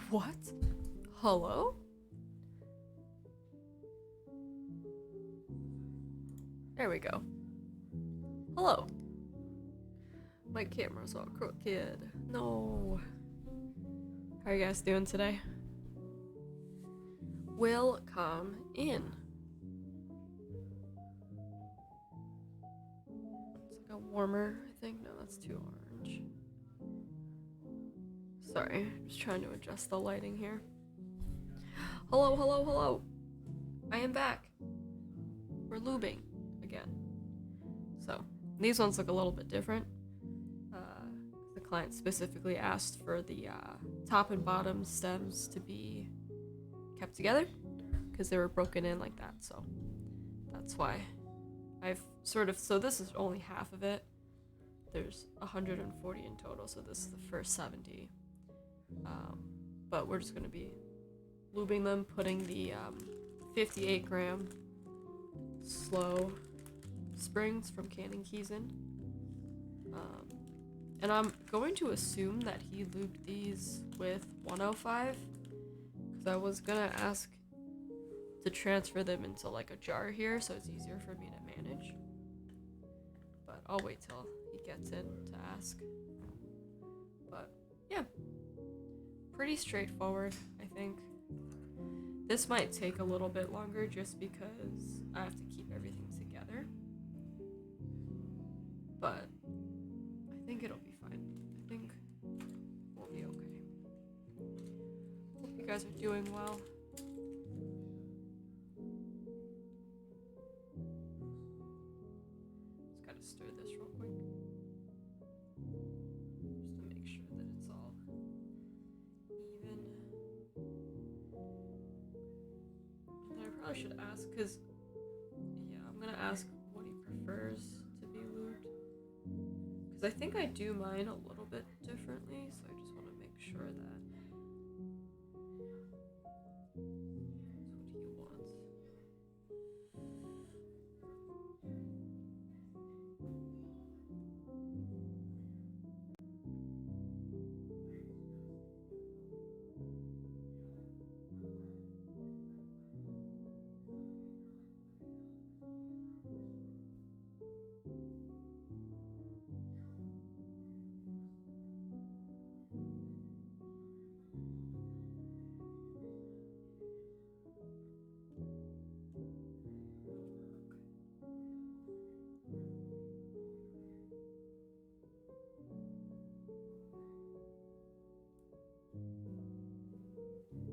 What? Hello? There we go. Hello. My camera's all crooked. No. How are you guys doing today? Welcome in. It's like a warmer, I think. No, that's too orange. Sorry, just trying to adjust the lighting here. Hello, hello, hello. I am back. We're lubing again. So, these ones look a little bit different. The client specifically asked for the top and bottom stems to be kept together because they were broken in like that, so that's why I've so this is only half of it. There's 140 in total, so this is the first 70. But we're just going to be lubing them, putting the 58 gram slow springs from Cannon Keys in. And I'm going to assume that he lubed these with 105, because I was going to ask to transfer them into like a jar here so it's easier for me to manage. But I'll wait till he gets in to ask. But yeah, pretty straightforward, I think. This might take a little bit longer just because I have to keep everything together. But I think it'll be fine. I think we'll be okay. Hope you guys are doing well. Just gotta stir this real quick. Just to make sure that it's all even. And I probably should ask, because, yeah, I'm gonna ask what he prefers to be lubed. Because I think I do mine a little bit differently, so I just want to make sure that that's what he wants.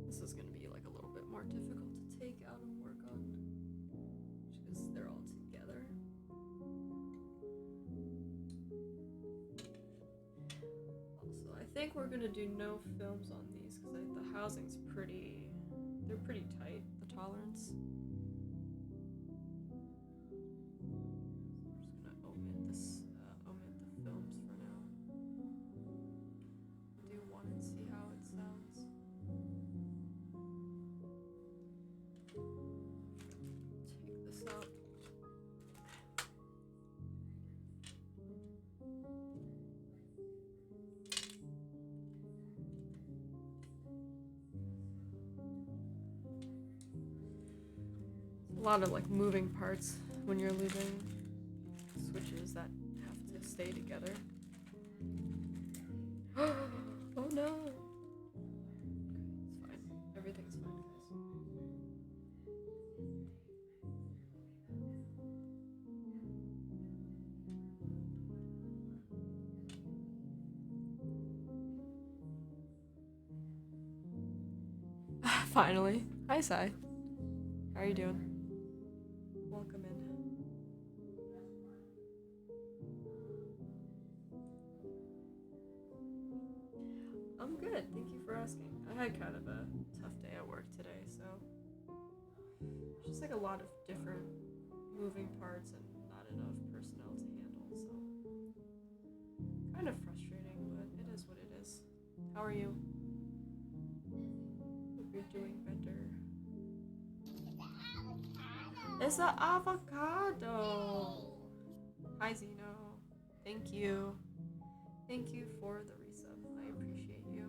This is going to be like a little bit more difficult to take out and work on, because they're all together. Also, I think we're going to do no films on these because the housing's they're pretty tight, the tolerance. a lot of like moving parts when you're lubing. Switches that have to stay together. Oh no! It's fine. Everything's fine, guys. Finally. Hi, Sai. How are you doing? Welcome in. I'm good. Thank you for asking. I had kind of a tough day at work today, so just like a lot of different moving parts and not enough personnel to handle, so kind of frustrating, but it is what it is. How are you? Hope you're doing better. It's an avocado! Hi, Zeno. Thank you. Thank you for the resub. I appreciate you.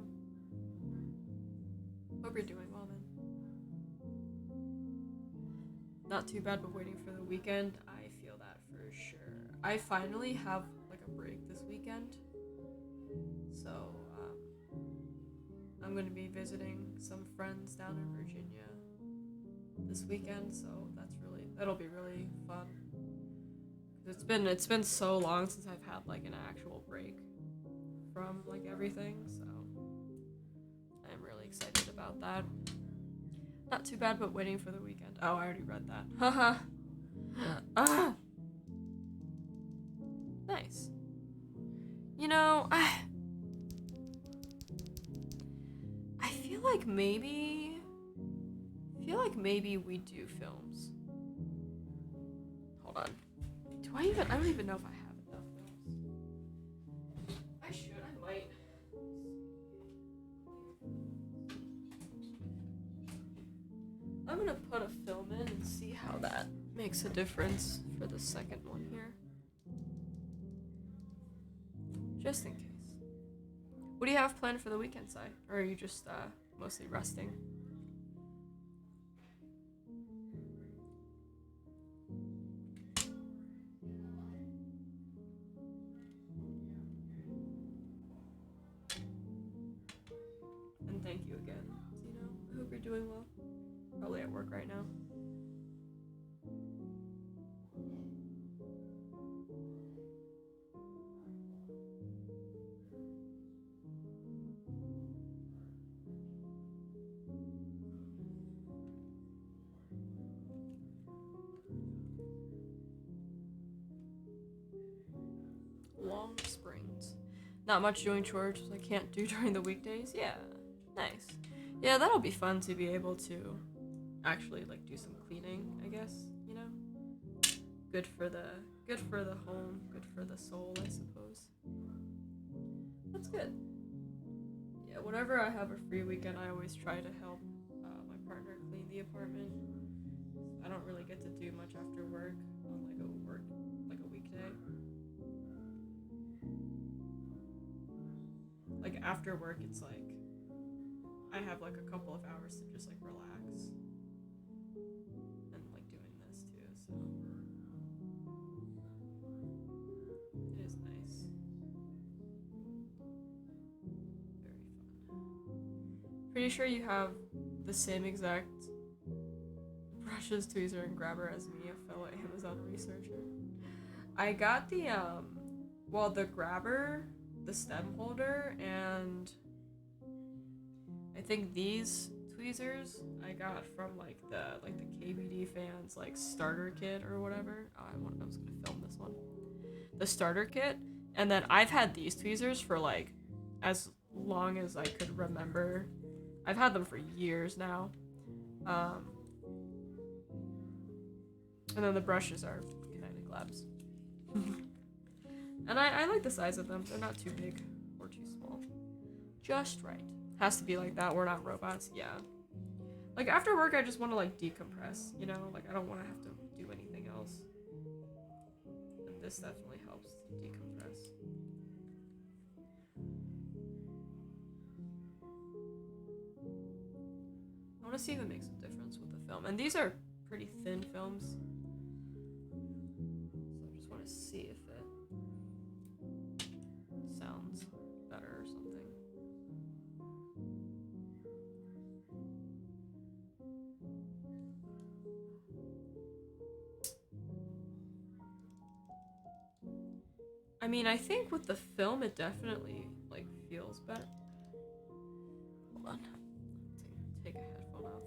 Hope you're doing well, man. Not too bad, but waiting for the weekend. I feel that for sure. I finally have like a break this weekend. So, I'm going to be visiting some friends down in Virginia this weekend, so that'll be really fun. It's been so long since I've had like an actual break from like everything, so I'm really excited about that. Not too bad, but waiting for the weekend. Oh, I already read that. Haha. Nice. You know, I feel like maybe we do films. Hold on. I don't even know if I have enough films. I should, I might. I'm gonna put a film in and see how that makes a difference for the second one here. Just in case. What do you have planned for the weekend, Sai? Or are you just mostly resting? And thank you again, Zeno. I hope you're doing well. Probably at work right now. Long springs. Not much doing chores I can't do during the weekdays. Yeah, nice. Yeah, that'll be fun to be able to actually like do some cleaning, I guess, you know? Good for the home, good for the soul, I suppose. That's good. Yeah, whenever I have a free weekend, I always try to help my partner clean the apartment. I don't really get to do much after work on like a weekday. Like after work, it's like I have like a couple of hours to just like relax and like doing this too, so it is nice. Very fun. Pretty sure you have the same exact brushes, tweezer, and grabber as me, a fellow Amazon researcher. I got the the grabber, the stem holder, and I think these tweezers I got from like the KBD fans like starter kit or whatever. Oh, I was gonna film this one. The starter kit, and then I've had these tweezers for like as long as I could remember. I've had them for years now. And then the brushes are Kinetic Labs. And I like the size of them. They're not too big or too small. Just right. Has to be like that. We're not robots. Yeah. Like after work, I just want to like decompress, you know? Like I don't want to have to do anything else. And this definitely helps to decompress. I want to see if it makes a difference with the film. And these are pretty thin films. So I just want to see if it sounds better or something. I mean, I think with the film, it definitely, like, feels better. Hold on. Take a headphone off.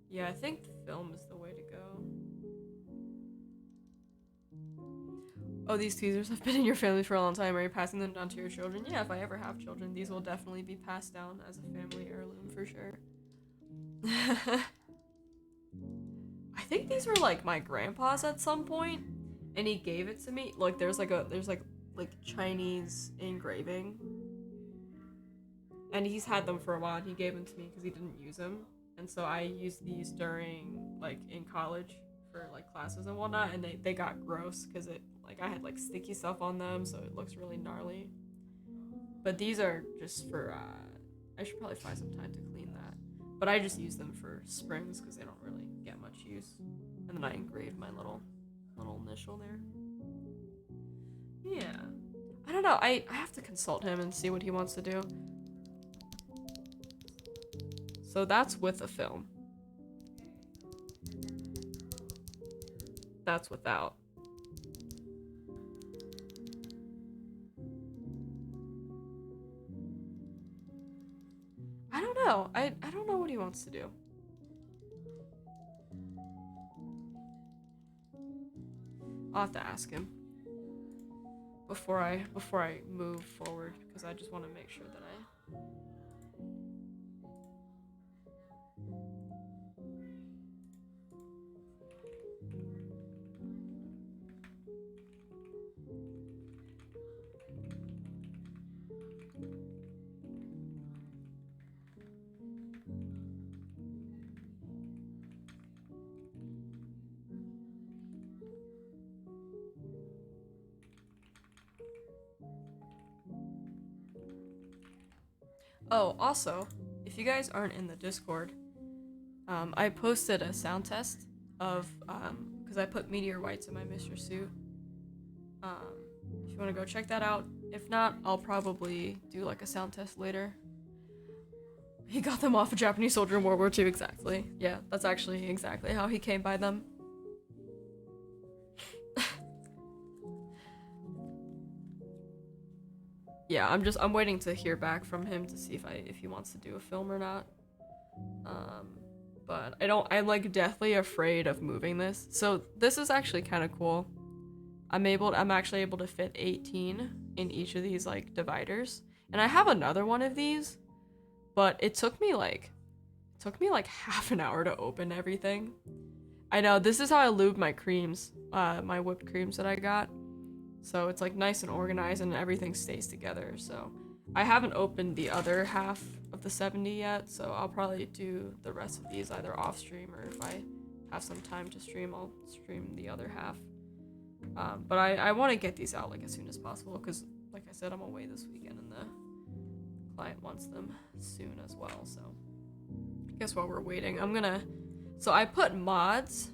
Yeah, I think the film is the way to go. Oh, these teasers have been in your family for a long time. Are you passing them down to your children? Yeah, if I ever have children, these will definitely be passed down as a family heirloom for sure. I think these were like my grandpa's at some point, and he gave it to me. Like there's like Chinese engraving, and he's had them for a while. And he gave them to me because he didn't use them, and so I used these during like in college for like classes and whatnot, and they got gross because it like I had like sticky stuff on them, so it looks really gnarly. But these are just for I should probably find some time to clean that. But I just use them for springs because they don't really get much use. And then I engraved my little initial there. Yeah. I don't know. I have to consult him and see what he wants to do. So that's with a film. That's without. I don't know. I don't know what he wants to do. I'll have to ask him before I move forward because I just want to make sure that I Oh, also, if you guys aren't in the Discord, I posted a sound test of because I put meteor whites in my Mr. Suit. If you want to go check that out. If not, I'll probably do like a sound test later. He got them off a Japanese soldier in World War II, exactly. Yeah, that's actually exactly how he came by them. Yeah, I'm waiting to hear back from him to see if he wants to do a film or not. But I'm like deathly afraid of moving this. So this is actually kind of cool. I'm actually able to fit 18 in each of these like dividers. And I have another one of these, but it took me like half an hour to open everything. I know, this is how I lube my creams, my whipped creams that I got. So it's like nice and organized and everything stays together. So I haven't opened the other half of the 70 yet, so I'll probably do the rest of these either off stream or if I have some time to stream, I'll stream the other half. But I want to get these out like as soon as possible because, like I said, I'm away this weekend and the client wants them soon as well. So I guess while we're waiting, so I put mods.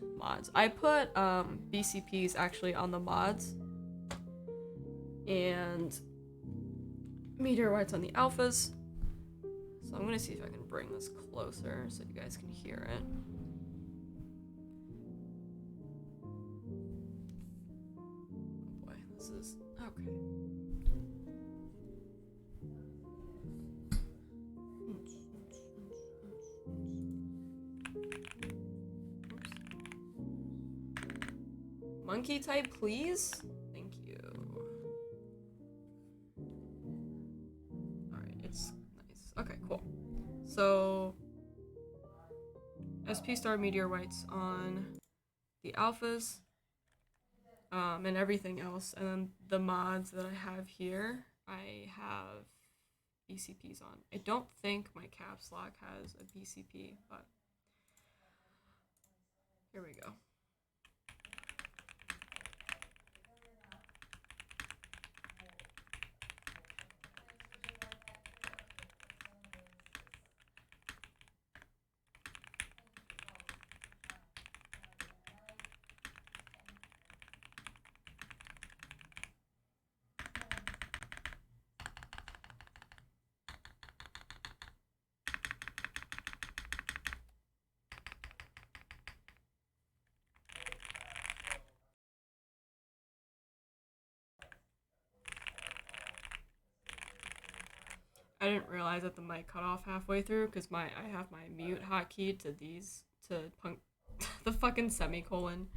I put BCPs actually on the mods. And meteor whites on the alphas. So I'm gonna see if I can bring this closer so you guys can hear it. Oh boy, this is okay. Oops. Monkey type, please? Thank you. Alright, it's nice. Okay, cool. So SP star meteor whites on the alphas, and everything else, and then the mods that I have here, I have BCPs on. I don't think my caps lock has a BCP, but here we go. I didn't realize that the mic cut off halfway through because I have my mute hotkey to the fucking semicolon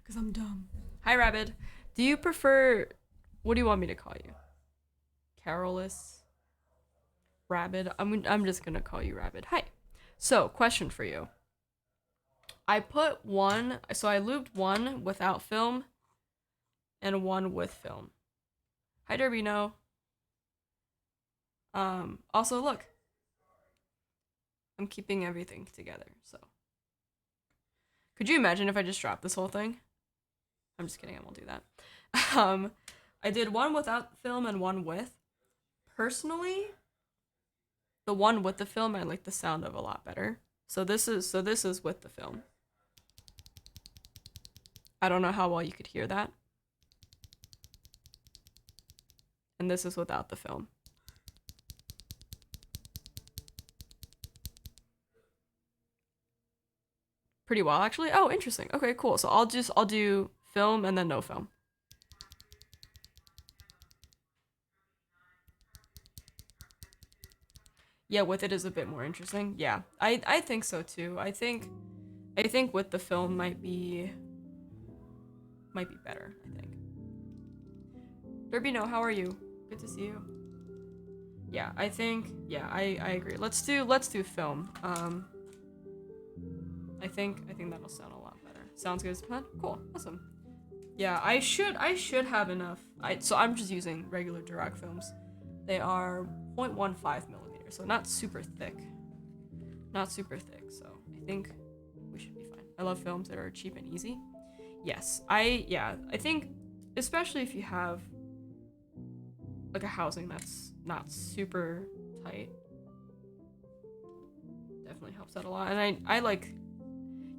because I'm dumb. Hi, Rabbit. Do you prefer? What do you want me to call you? Carolus? Rabbit? I'm just gonna call you Rabbit. Hi. So, question for you. I lubed one without film and one with film. Hi, Derbino. Also, look. I'm keeping everything together, so. Could you imagine if I just dropped this whole thing? I'm just kidding, I won't do that. I did one without film and one with. Personally, the one with the film I like the sound of a lot better. So this is with the film. I don't know how well you could hear that. And this is without the film. Pretty well, actually. Oh, interesting. Okay, cool. So I'll do film and then no film. Yeah, with it is a bit more interesting. Yeah, I think so too. I think with the film might be better, I think. Derbino, how are you? Good to see you. Yeah, I agree. Let's do film. I think that'll sound a lot better. Sounds good. Cool. Awesome. Yeah, I should have enough. So I'm just using regular Dirac films. They are 0.15 millimeters, so not super thick. So I think we should be fine. I love films that are cheap and easy. Yes, I think especially if you have like a housing that's not super tight, definitely helps out a lot. And I like,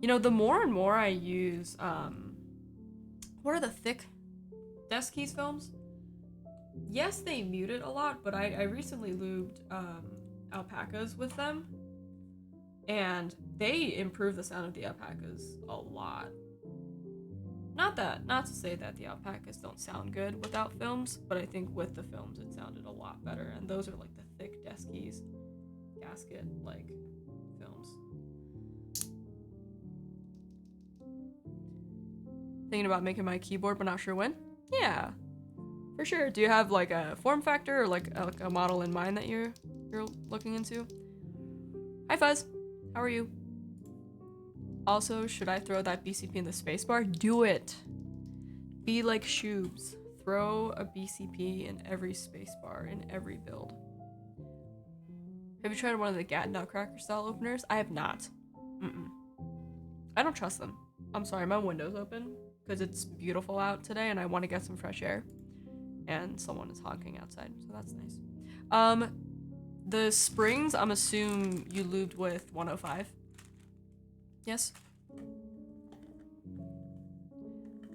the more and more I use what are the thick desk keys films? Yes, they mute it a lot, but I recently lubed alpacas with them, and they improve the sound of the alpacas a lot. Not to say that the alpacas don't sound good without films, but I think with the films it sounded a lot better, and those are like the thick desk keys, gasket like films. Thinking about making my keyboard, but not sure when. Yeah, for sure. Do you have like a form factor or like a model in mind that you're looking into? Hi Fuzz, how are you? Also, should I throw that BCP in the spacebar? Do it. Be like Shoobs. Throw a BCP in every spacebar in every build. Have you tried one of the Gat Nutcracker style openers? I have not. I don't trust them. I'm sorry, my window's open because it's beautiful out today and I want to get some fresh air. And someone is honking outside, so that's nice. The springs, I'm assuming you lubed with 105. Yes?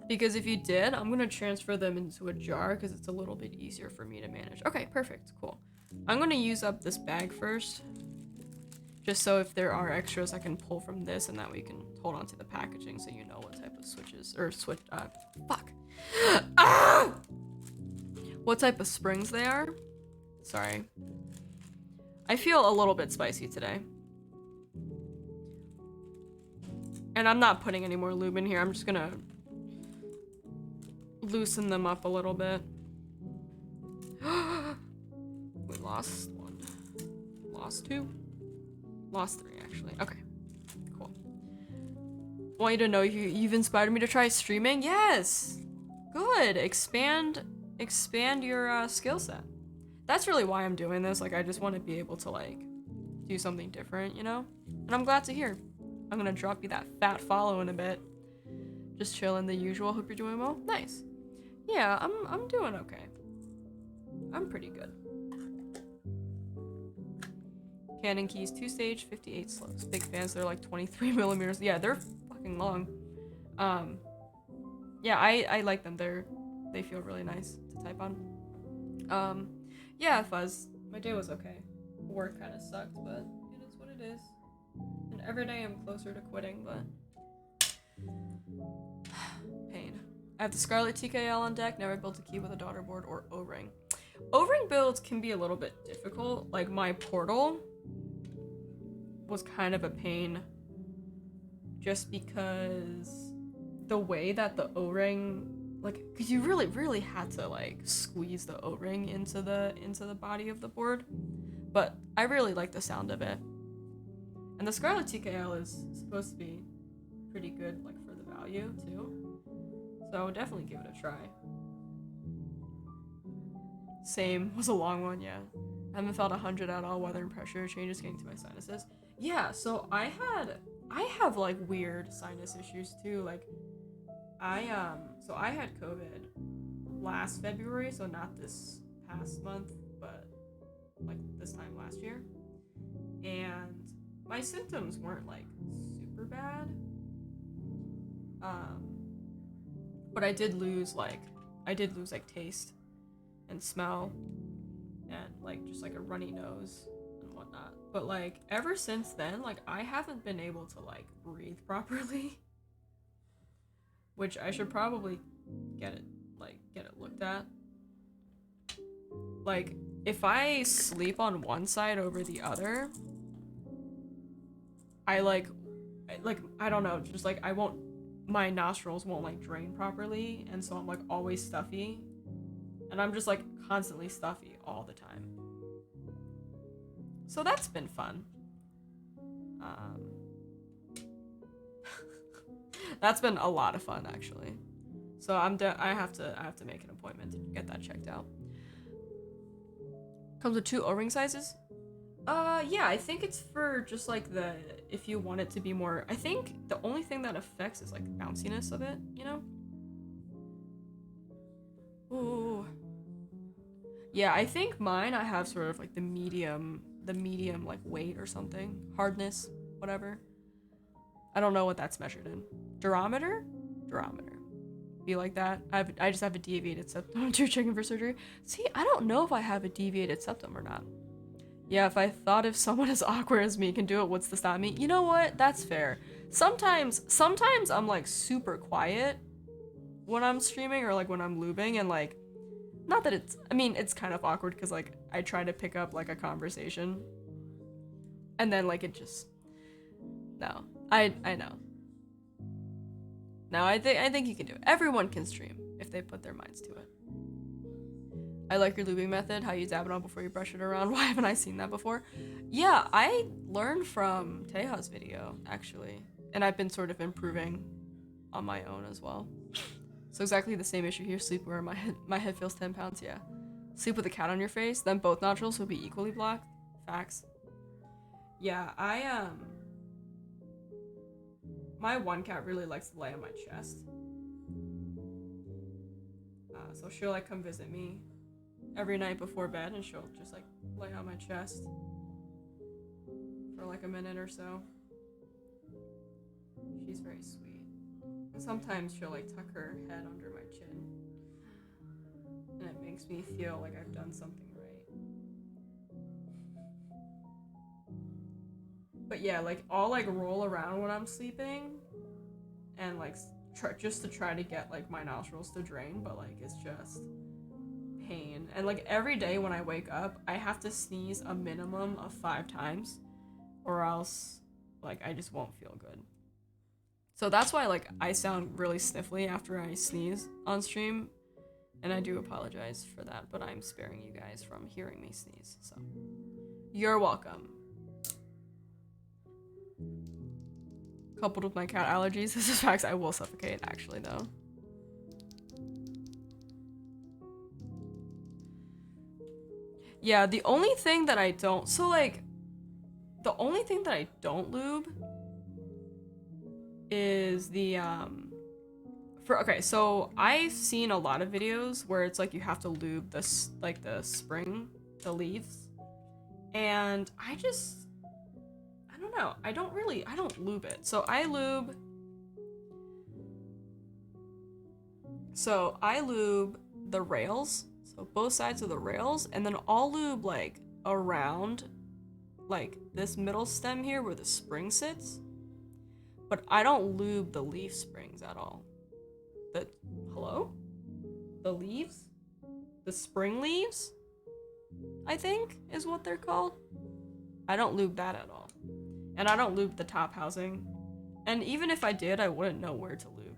Because if you did, I'm gonna transfer them into a jar because it's a little bit easier for me to manage. Okay, perfect, cool. I'm gonna use up this bag first. Just so if there are extras I can pull from this and that we can hold on to the packaging so you know what type of what type of springs they are. Sorry. I feel a little bit spicy today. And I'm not putting any more lube in here. I'm just gonna loosen them up a little bit. We lost one. Lost two? Lost three, actually. Okay. Cool. Want you to know you've inspired me to try streaming? Yes! Good! Expand your skill set. That's really why I'm doing this. Like, I just want to be able to, like, do something different, you know? And I'm glad to hear. I'm gonna drop you that fat follow in a bit. Just chilling the usual. Hope you're doing well. Nice. Yeah, I'm doing okay. I'm pretty good. Canon keys, 2-stage, 58 slows. Big fans. They're like 23 millimeters. Yeah, they're fucking long. Yeah, I like them. They feel really nice to type on. Yeah, Fuzz. My day was okay. Work kind of sucked, but it is what it is. And every day I'm closer to quitting, but pain. I have the Scarlet TKL on deck. Never built a key with a daughter board or O-ring. O-ring builds can be a little bit difficult. Like my portal was kind of a pain just because the way that the O-ring, like, because you really had to like squeeze the O-ring into the body of the board, but I really like the sound of it. And the Scarlet TKL is supposed to be pretty good, like, for the value too, so I would definitely give it a try. Same, was a long one, yeah. I haven't felt 100 at all. Weather and pressure changes getting to my sinuses. Yeah, so I have like weird sinus issues too. Like I had COVID last February, so not this past month, but like this time last year. And my symptoms weren't like super bad. But I did lose like taste and smell and like just like a runny nose and whatnot. But like ever since then, like I haven't been able to like breathe properly, which I should probably get it looked at. Like if I sleep on one side over the other, I don't know, just like my nostrils won't like drain properly, and so I'm like always stuffy. And I'm just like constantly stuffy all the time. So that's been fun. That's been a lot of fun actually. So I have to make an appointment to get that checked out. Comes with 2 O-ring sizes. Yeah, I think it's for just like if you want it to be more. I think the only thing that affects is like the bounciness of it, you know? Ooh. Yeah, I think mine I have sort of like the medium like weight or something. Hardness, whatever. I don't know what that's measured in. Durometer? Durometer. Be like that. I just have a deviated septum. You're checking for surgery? See, I don't know if I have a deviated septum or not. Yeah, if someone as awkward as me can do it, what's to stop me? You know what? That's fair. Sometimes I'm like super quiet when I'm streaming or like when I'm lubing, and like, not that it's kind of awkward because like I try to pick up like a conversation and then like it just, no, I know. No, I think you can do it. Everyone can stream if they put their minds to it. I like your lubing method, how you dab it on before you brush it around. Why haven't I seen that before? Yeah, I learned from Teja's video, actually. And I've been sort of improving on my own as well. So exactly the same issue here, sleep where my head feels 10 pounds, yeah. Sleep with a cat on your face, then both nodules will be equally blocked. Facts. Yeah, my one cat really likes to lay on my chest. So she'll like come visit me every night before bed, and she'll just like lay on my chest for like a minute or so. She's very sweet. And sometimes she'll like tuck her head under my chin, and it makes me feel like I've done something right. But yeah, like I'll like roll around when I'm sleeping and like just to try to get like my nostrils to drain, but like it's just pain. And like every day when I wake up, I have to sneeze a minimum of 5 times, or else like I just won't feel good. So that's why like I sound really sniffly after I sneeze on stream, and I do apologize for that, but I'm sparing you guys from hearing me sneeze, so you're welcome. Coupled with my cat allergies, this is facts, I will suffocate actually though. Yeah, the only thing that I don't lube is the okay, so I've seen a lot of videos where it's like you have to lube this like the spring, the leaves, and I don't know, I don't lube it. So I lube the rails, so both sides of the rails, and then I'll lube like around like this middle stem here where the spring sits, but I don't lube the leaf springs at all. Hello? The leaves? The spring leaves? I think is what they're called. I don't lube that at all. And I don't lube the top housing. And even if I did, I wouldn't know where to lube.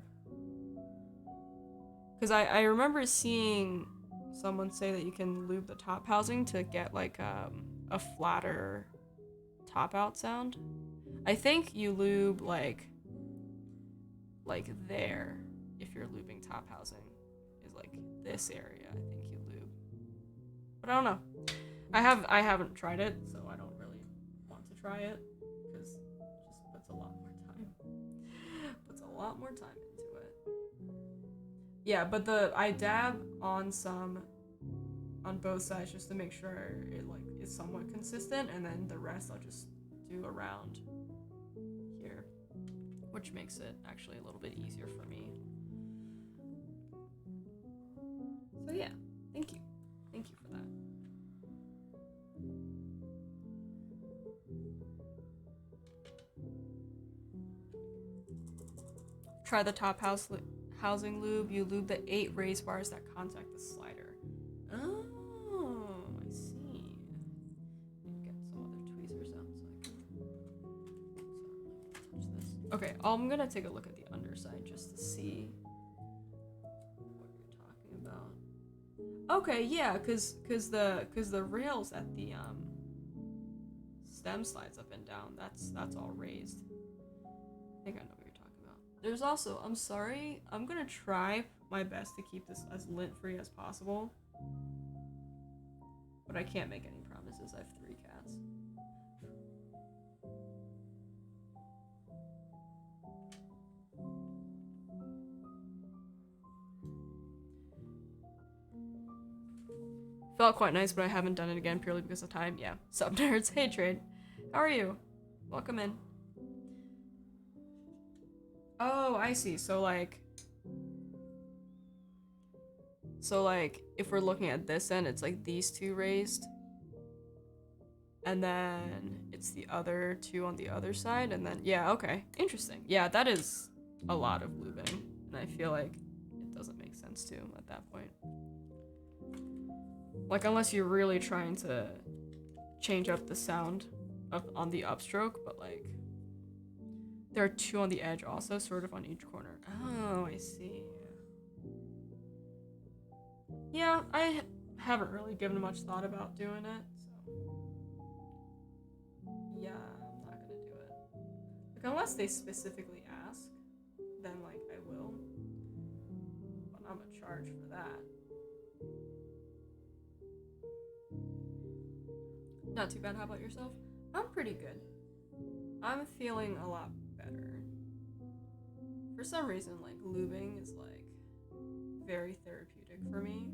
Because I remember seeing someone say that you can lube the top housing to get like a flatter top out sound. I think you lube like there if you're lubing top housing is like this area. I think you lube. But I don't know. I haven't tried it, so I don't really want to try it because it just puts a lot more time. Puts a lot more time into it. Yeah, but I dab on both sides just to make sure it like is somewhat consistent, and then the rest I'll just do around here, which makes it actually a little bit easier for me. So yeah, thank you for that. Try the top housing lube. You lube the 8 race bars that contact the slider. Oh, I see. Get some other tweezers out so I can touch this. Okay, I'm gonna take a look at the underside just to see what you're talking about. Okay, yeah, cause the rails at the stem slides up and down. That's all raised. I think I know what you're talking about. There's also, I'm sorry, I'm gonna try my best to keep this as lint-free as possible. But I can't make any promises. I have 3 cats. Felt quite nice, but I haven't done it again purely because of time. Yeah. Sup, nerds? Hey, Trade. How are you? Welcome in. Oh, I see. So like, if we're looking at this end, it's like these 2 raised. And then it's the other 2 on the other side. And then, yeah, okay. Interesting. Yeah, that is a lot of lubing. And I feel like it doesn't make sense to at that point. Like, unless you're really trying to change up the sound on the upstroke, but like, there are 2 on the edge also, sort of on each corner. Oh, I see. Yeah, I haven't really given much thought about doing it, so. Yeah, I'm not gonna do it. Like, unless they specifically ask, then like, I will. But I'm gonna charge for that. Not too bad. How about yourself? I'm pretty good. I'm feeling a lot better. For some reason, like, lubing is like very therapeutic for me.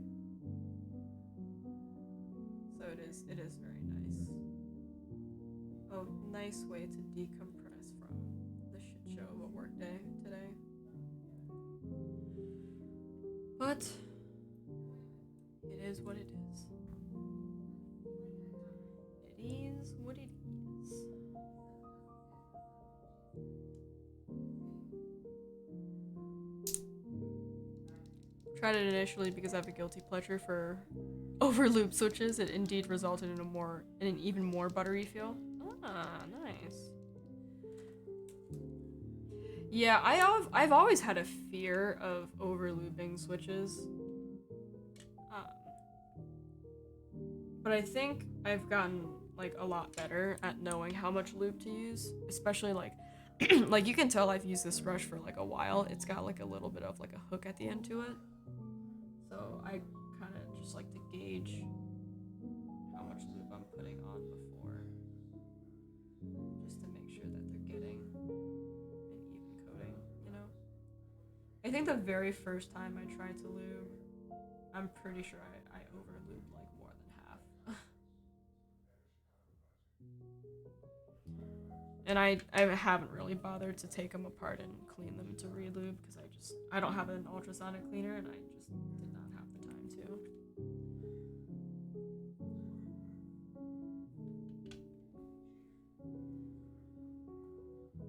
So it is very nice. A nice way to decompress from the shit show of a workday today. But it is what it is. It is what it is. Tried it initially because I have a guilty pleasure for over loop switches. It indeed resulted in an even more buttery feel. Ah, nice. Yeah, I've always had a fear of over looping switches. But I think I've gotten like a lot better at knowing how much lube to use, especially like like you can tell I've used this brush for like a while. It's got like a little bit of like a hook at the end to it. So I kind of just like to gauge how much lube I'm putting on before, just to make sure that they're getting an even coating, you know? I think the very first time I tried to lube, I'm pretty sure I over lubed like more than half. And I haven't really bothered to take them apart and clean them to re-lube because I don't have an ultrasonic cleaner and I just did not have the time to.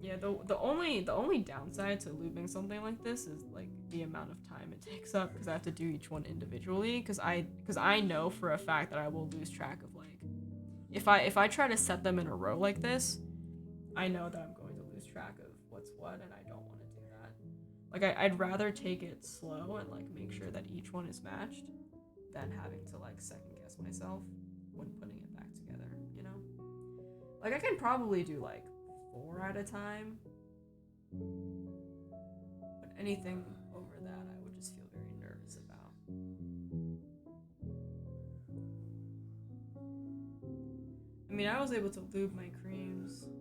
Yeah, the only downside to lubing something like this is like the amount of time it takes up because I have to do each one individually because I know for a fact that I will lose track of if I try to set them in a row like this, I know that I'm going to lose track of what's what, and I don't want to do that. Like I'd rather take it slow and like make sure that each one is matched than having to like second guess myself when putting it back together, you know? Like I can probably do like 4 at a time, but anything over that I would just feel very nervous about. I mean, I was able to lube my creams in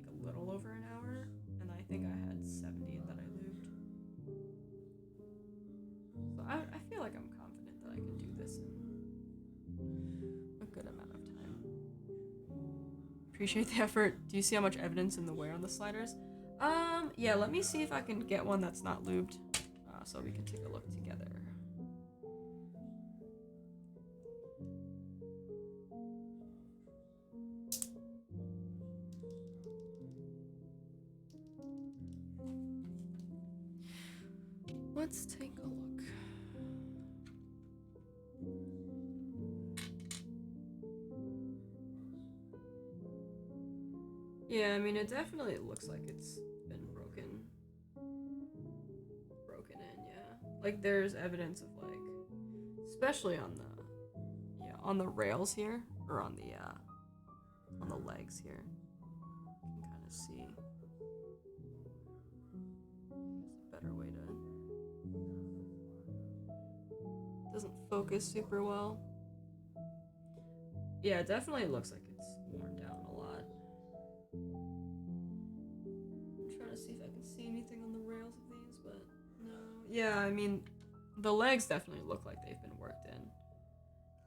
like a little over an hour, and I think I had 70 that I lubed. So I feel like I'm confident that I can do this in a good amount of time. Appreciate the effort. Do you see how much evidence in the wear on the sliders? Yeah, let me see if I can get one that's not lubed, so we can take a look together. Let's take a look. Yeah, I mean, it definitely looks like it's been broken in, yeah. Like, there's evidence of, like, especially on the rails here, or on the legs here. You can kind of see. It's a better way to... Doesn't focus super well. Yeah, it definitely looks like it's worn down a lot. I'm trying to see if I can see anything on the rails of these, but no. Yeah, I mean, the legs definitely look like they've been worked in.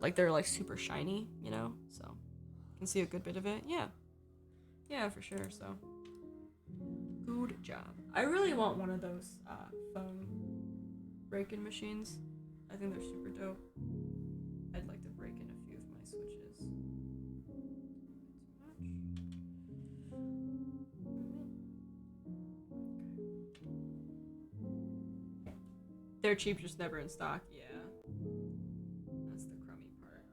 Like they're like super shiny, you know? So, you can see a good bit of it. Yeah. Yeah, for sure, so. Good job. I really want one of those foam break-in machines. I think they're super dope. I'd like to break in a few of my switches. They're cheap, just never in stock. Yeah. That's the crummy part.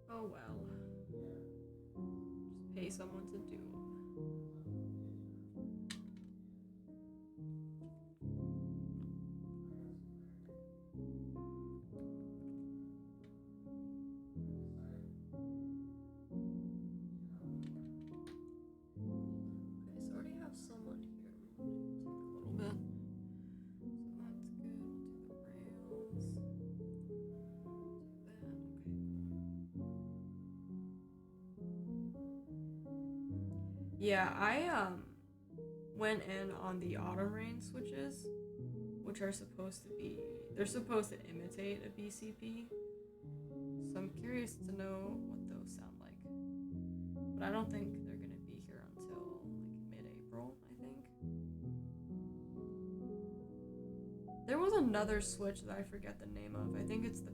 Oh well. Just pay someone to do them. Someone here. Take a little bit. So that's good. We'll do the rails. Do that. Okay, cool. Yeah, I went in on the autumn rain switches, which are supposed to be supposed to imitate a BCP. So I'm curious to know what those sound like. But I don't think they're gonna be here until like mid-April, I think. There was another switch that I forget the name of. I think it's the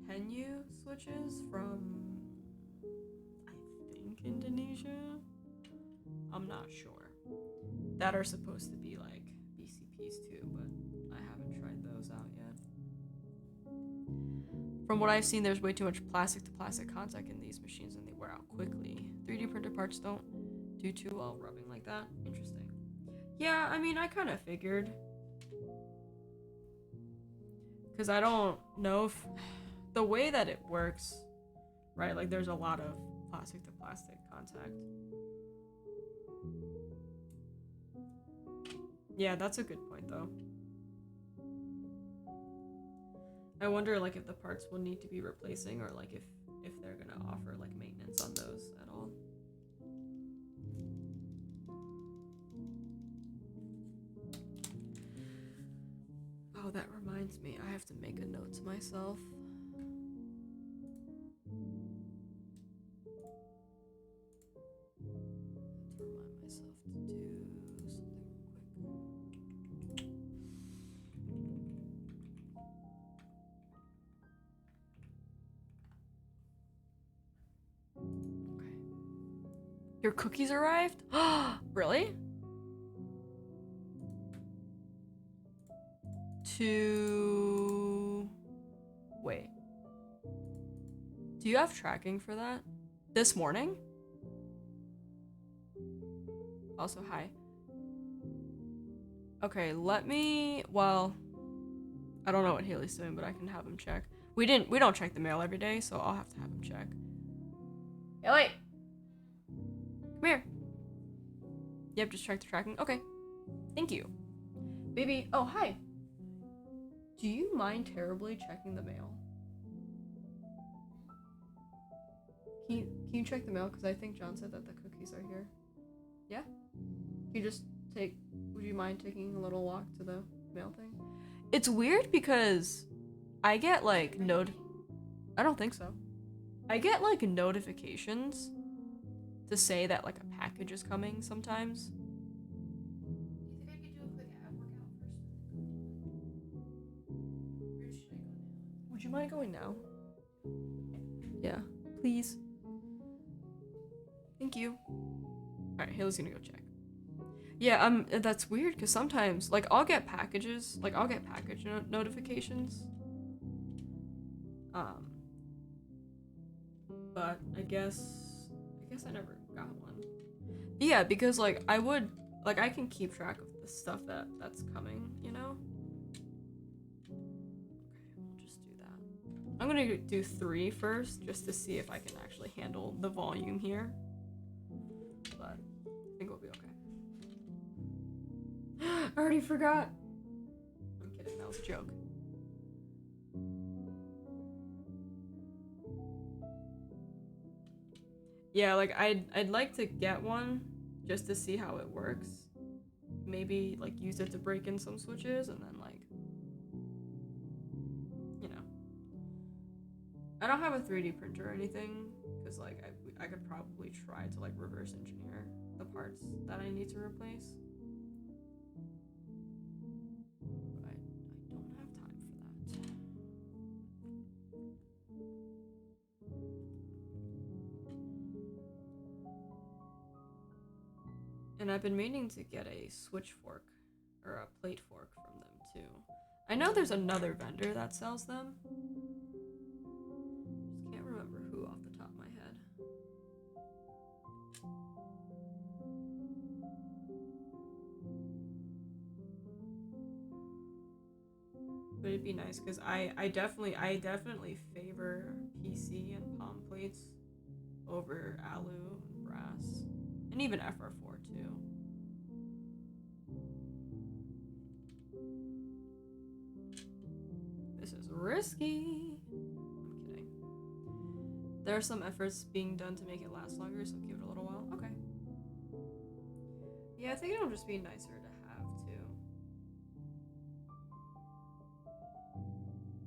Penyu switches from, I think, Indonesia. I'm not sure. That are supposed to be like BCPs too, but I haven't tried those out yet. From what I've seen, there's way too much plastic to plastic contact in these machines and they wear out quickly. 3D printed parts don't do too well rubbing like that. Interesting. Yeah, I mean, I kind of figured. Because I don't know if the way that it works, right? Like there's a lot of plastic to plastic contact. Yeah, that's a good point though. I wonder like if the parts will need to be replacing or like if they're gonna offer like maintenance on those at all. Oh, that reminds me, I have to make a note to myself. To remind myself to do something quick. Okay. Your cookies arrived? Really? to... Wait. Do you have tracking for that? This morning? Also, hi. Okay, let me... Well, I don't know what Haley's doing, but I can have him check. We don't check the mail every day, so I'll have to have him check. Haley! Come here. Yep, just check the tracking. Okay. Thank you. Baby, oh, hi. Do you mind terribly checking the mail? Can you check the mail? Because I think John said that the cookies are here. Yeah? Can you just would you mind taking a little walk to the mail thing? It's weird because I get like I don't think so. I get like notifications to say that like a package is coming sometimes. Do you think I could do a quick ab workout first? Or should I go now? Would you mind going now? Yeah, please. Thank you. Alright, Haley's gonna go check. Yeah, that's weird because sometimes, like, I'll get packages, like, I'll get package notifications. But I guess I never got one. But yeah, because, like, I can keep track of the stuff that's coming, you know? Okay, we'll just do that. I'm gonna do 3 first, just to see if I can actually handle the volume here. But I think we'll be okay. I already forgot. I'm kidding, that was a joke. Yeah, like I'd like to get one just to see how it works. Maybe like use it to break in some switches and then like, you know. I don't have a 3D printer or anything because like I could probably try to like reverse engineer the parts that I need to replace. But I don't have time for that. And I've been meaning to get a switch fork or a plate fork from them too. I know there's another vendor that sells them. Just can't remember who off the top of my head. But it'd be nice because I definitely favor PC and palm plates over alu and brass. And even FR4 too. This is risky. I'm kidding. There are some efforts being done to make it last longer, so give it a little while. Okay. Yeah, I think it'll just be nicer to have too.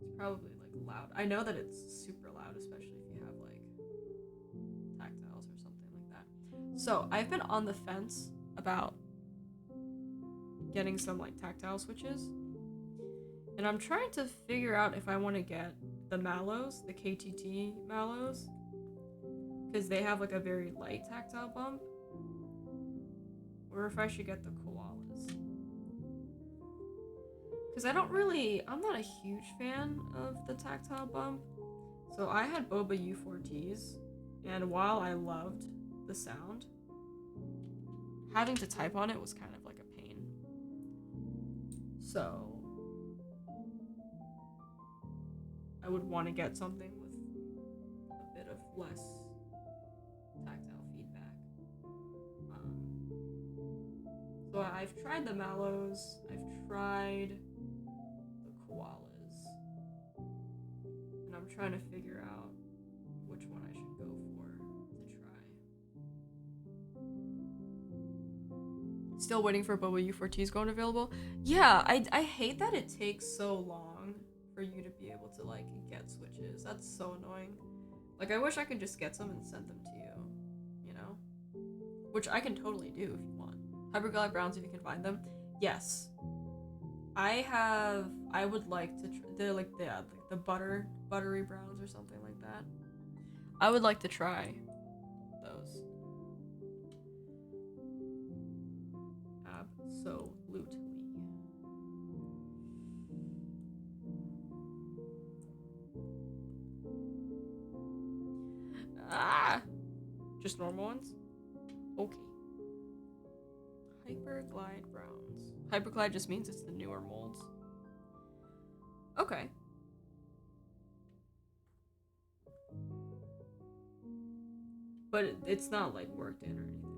It's probably like loud. I know that it's super loud, especially if you have like tactiles or something like that. So I've been on the fence about getting some like tactile switches. And I'm trying to figure out if I want to get the Mallows, the KTT Mallows, because they have like a very light tactile bump, or if I should get the Koalas. Because I'm not a huge fan of the tactile bump. So I had Boba U4Ts, and while I loved the sound, having to type on it was kind of like a pain. So I would want to get something with a bit of less tactile feedback. So I've tried the Mallows, I've tried the Koalas, and I'm trying to figure out which one I should go for to try. Still waiting for Boba U4T's going available. Yeah, I hate that it takes so long for you to be able to like get switches. That's so annoying. Like I wish I could just get some and send them to you, you know? Which I can totally do if you want. Hyperglide browns if you can find them. Yes. I would like to they're like the buttery browns or something like that. I would like to try those. Absolutely. Just normal ones? Okay. Hyperglide browns. Hyperglide just means it's the newer molds. Okay. But it's not like worked in or anything,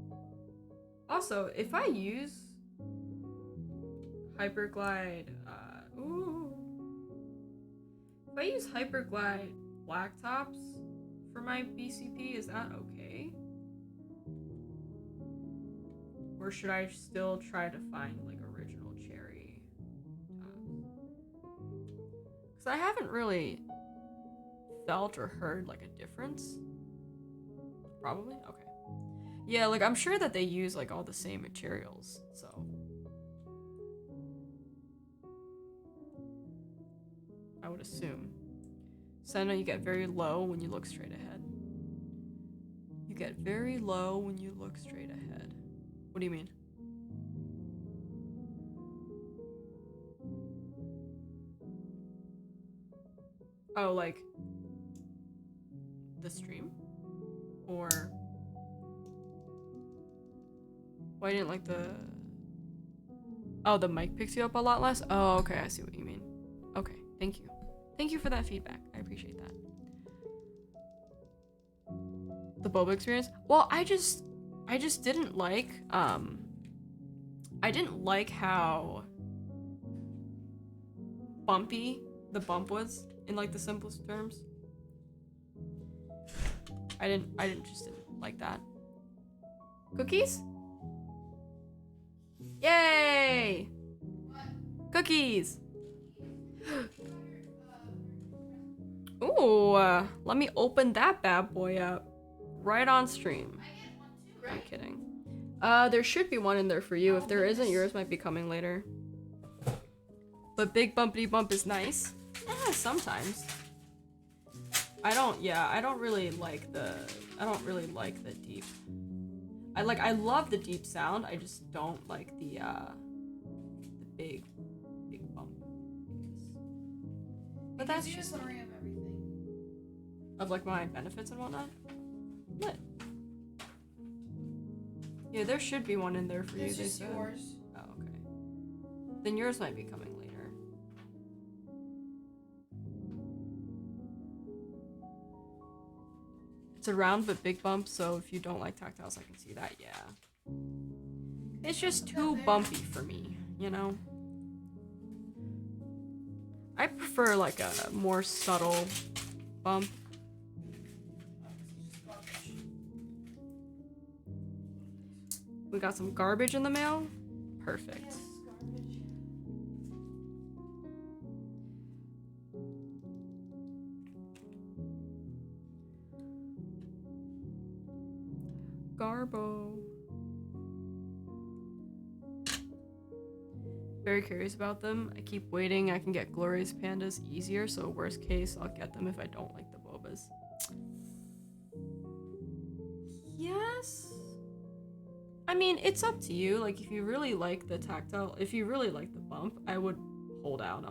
right? Also, if I use Hyperglide, if I use Hyperglide black tops for my BCP, is that okay? Or should I still try to find like original cherry tops? Because I haven't really felt or heard like a difference. Probably? Okay. Yeah, like I'm sure that they use like all the same materials, so. I would assume. Senna, you get very low when you look straight ahead. You get very low when you look straight ahead. What do you mean? Oh, like the stream? Or why didn't like the... Oh, the mic picks you up a lot less? Oh, okay, I see what you mean. Okay, thank you. Thank you for that feedback. I appreciate that. The boba experience? Well, I just didn't like, I didn't like how bumpy the bump was in like the simplest terms. I just didn't like that. Cookies? Yay! What? Cookies! Ooh, let me open that bad boy up. Right on stream. I get one too, right? I'm kidding. There should be one in there for you. If there isn't, yours might be coming later. But big bumpity bump is nice. Yeah, sometimes. I don't really like the deep. I love the deep sound. I just don't like the big bump. But that's you just summary of everything. Of like my benefits and whatnot. Lit. Yeah, there should be one in there for you. It's just yours. Oh, okay. Then yours might be coming later. It's a round but big bump, so if you don't like tactiles, I can see that, yeah. It's just too bumpy for me, you know? I prefer like a more subtle bump. We got some garbage in the mail. Perfect. Yes, garbage. Garbo. Very curious about them. I keep waiting. I can get glorious pandas easier, so worst case, I'll get them if I don't like the bobas. Yes. I mean, it's up to you. Like, if you really like the tactile, if you really like the bump, I would hold out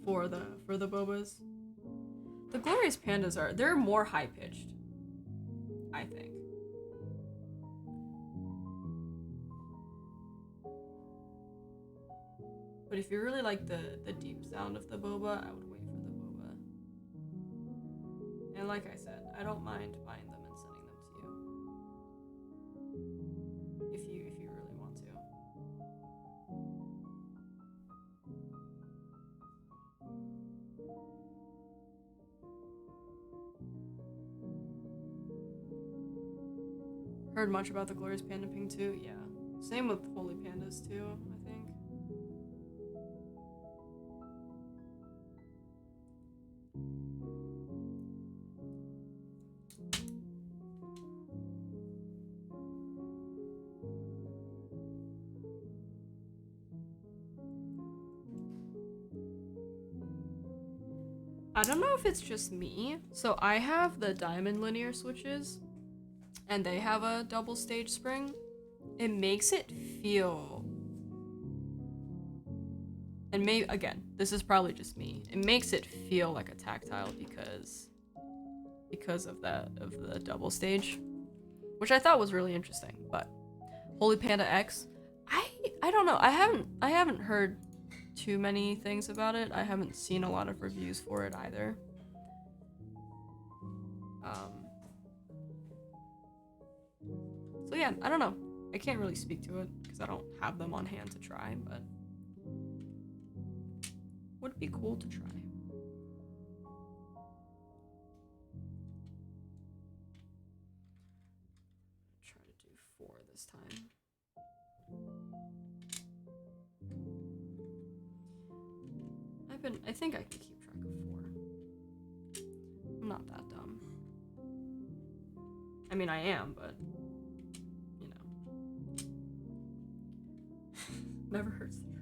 for the bobas. The glorious pandas they're more high pitched, I think. But if you really like the deep sound of the boba, I would wait for the boba. And like I said, I don't mind buying them and sending them to you. If you really want to. Heard much about the glorious panda ping too? Yeah. Same with holy pandas too, I think. I don't know if it's just me. So I have the diamond linear switches and they have a double stage spring. It makes it feel and maybe again, this is probably just me. It makes it feel like a tactile because of the double stage, which I thought was really interesting. But Holy Panda X, I don't know. I haven't heard too many things about it. I haven't seen a lot of reviews for it either. So yeah, I don't know. I can't really speak to it because I don't have them on hand to try, but would be cool to try. Try to do 4 this time. I think I can keep track of 4. I'm not that dumb. I mean, I am, but you know, never hurts to try.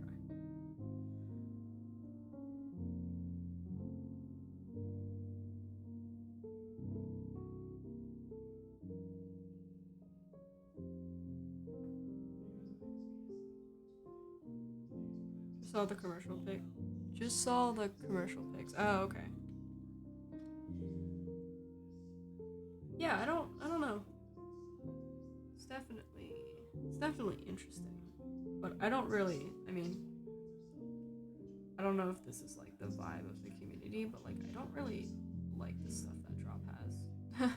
Just saw the commercial pic. Just saw the commercial pics. Oh, okay. Yeah, I don't know. It's definitely interesting. But I don't really, I mean, I don't know if this is like the vibe of the community, but like I don't really like the stuff that Drop has.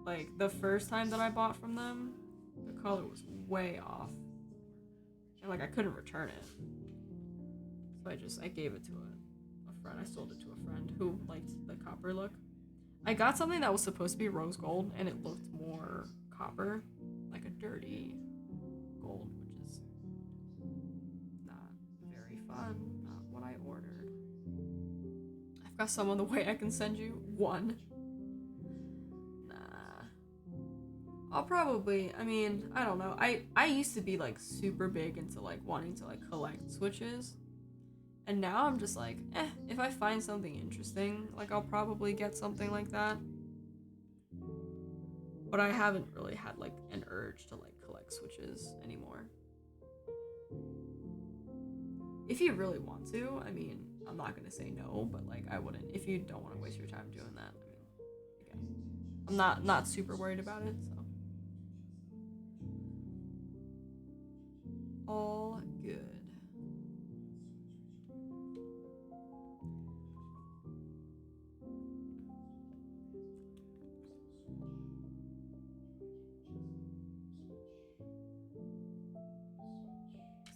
Like the first time that I bought from them, the color was way off. And like I couldn't return it. So I gave it to a friend. I sold it to a friend who liked the copper look. I got something that was supposed to be rose gold and it looked more copper, like a dirty gold, which is not very fun. Not what I ordered. I've got some on the way I can send you. 1. Nah. I'll probably, I mean, I don't know. I used to be like super big into like wanting to like collect Switches. And now I'm just like, if I find something interesting, like I'll probably get something like that. But I haven't really had like an urge to like collect Switches anymore. If you really want to, I mean, I'm not gonna say no, but like I wouldn't. If you don't want to waste your time doing that, I mean, again, I'm not super worried about it, so all good.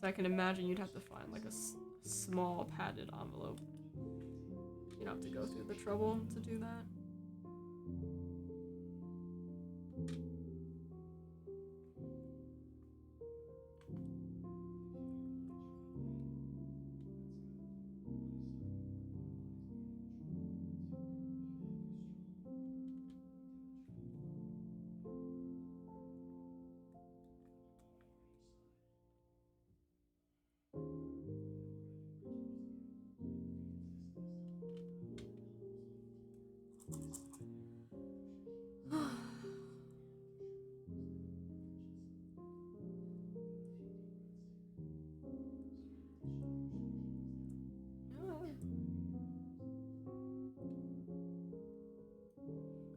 So I can imagine you'd have to find like a small padded envelope. You'd have to go through the trouble to do that.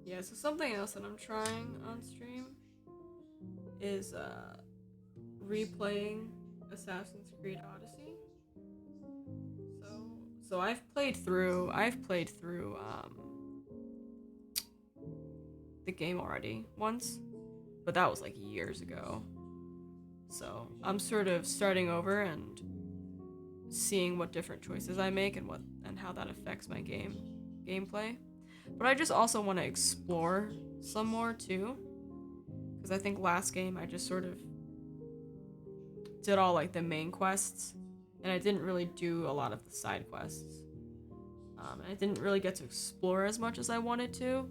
Yeah, so something else that I'm trying on stream is replaying Assassin's Creed Odyssey. So I've played through the game already once, but that was like years ago. So I'm sort of starting over and seeing what different choices I make and how that affects my gameplay. But I just also want to explore some more too, because I think last game I just sort of did all like the main quests, and I didn't really do a lot of the side quests. And I didn't really get to explore as much as I wanted to.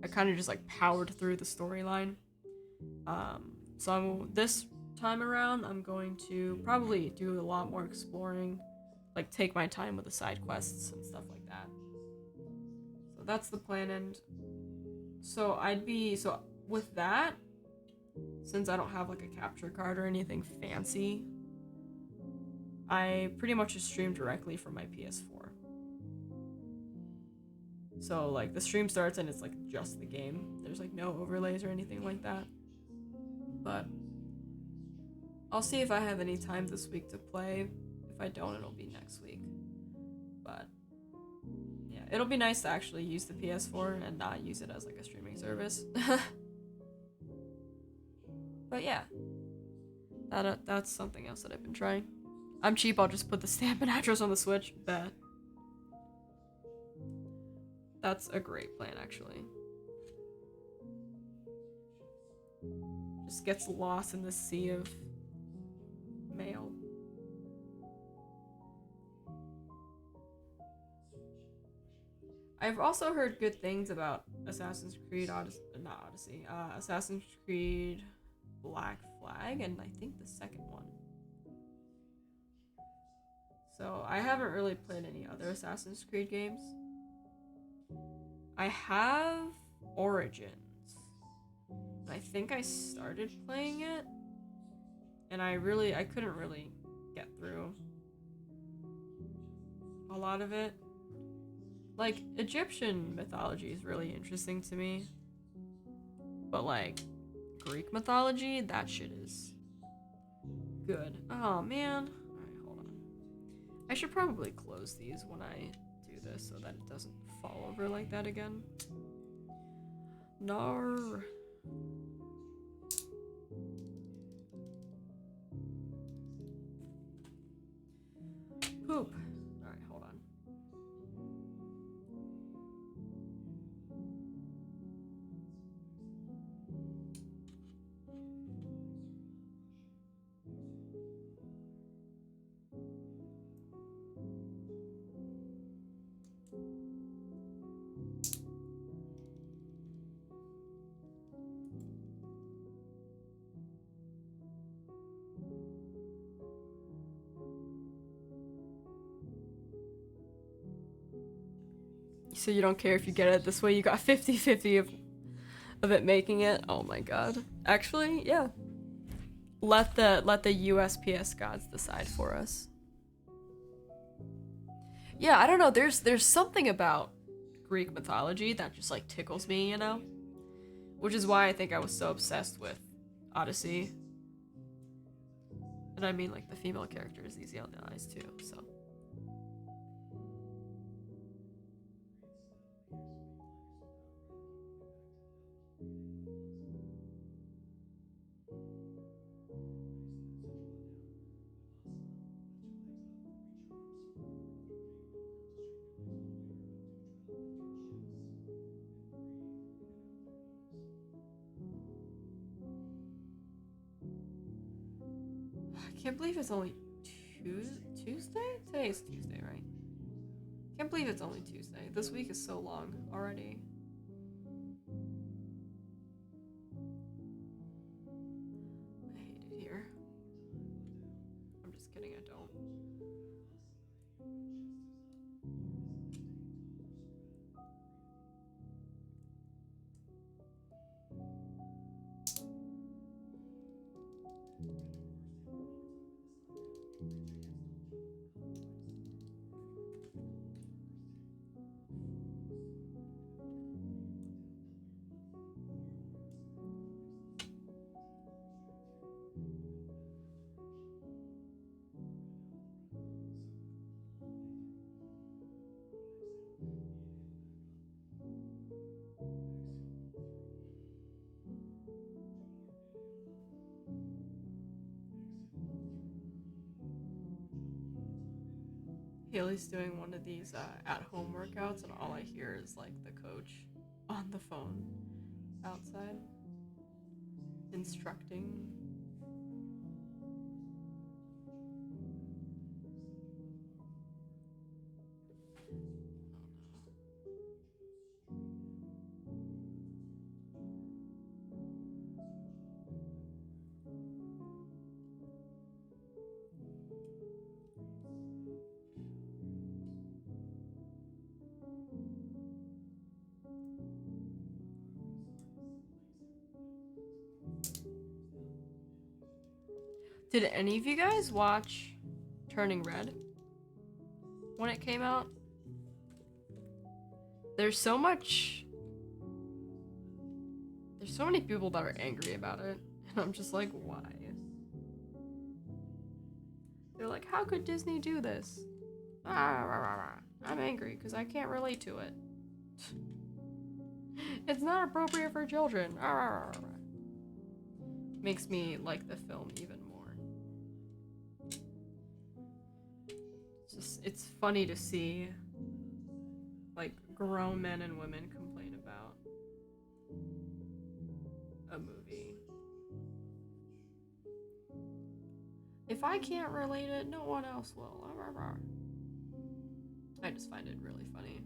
I kind of just like powered through the storyline. So this time around, I'm going to probably do a lot more exploring, like take my time with the side quests and stuff like that. So that's the plan, and so with that, since I don't have like a capture card or anything fancy, I pretty much just stream directly from my PS4. So like the stream starts and it's like just the game. There's like no overlays or anything like that. But I'll see if I have any time this week to play. If I don't, it'll be next week. But yeah, it'll be nice to actually use the PS4 and not use it as like a streaming service. But yeah, that's something else that I've been trying. I'm cheap, I'll just put the stamp and address on the Switch. Bet. That's a great plan, actually. Just gets lost in the sea of mail. I've also heard good things about Assassin's Creed Assassin's Creed Black Flag, and I think the second one. So I haven't really played any other Assassin's Creed games. I have Origins. I think I started playing it, and I couldn't really get through a lot of it. Like, Egyptian mythology is really interesting to me, but like Greek mythology, that shit is good. Oh man. Alright, hold on. I should probably close these when I do this so that it doesn't fall over like that again. Nar. Poop. Alright, hold on. So you don't care if you get it this way, you got 50-50 of it making it. Oh my god. Actually, yeah. Let the USPS gods decide for us. Yeah, I don't know, there's something about Greek mythology that just like tickles me, you know? Which is why I think I was so obsessed with Odyssey. And I mean like the female character is easy on the eyes too, so. I can't believe it's only Tuesday? Today is Tuesday, right? Can't believe it's only Tuesday. This week is so long already. I hate it here. I'm just kidding, I don't. Haley's doing one of these at-home workouts, and all I hear is like the coach on the phone outside instructing. Did any of you guys watch Turning Red when it came out. There's so many people that are angry about it, and I'm just like, why? They're like, how could Disney do this? I'm angry because I can't relate to it. It's not appropriate for children. Makes me like the film even more. It's funny to see like grown men and women complain about a movie. If I can't relate it, no one else will. I just find it really funny.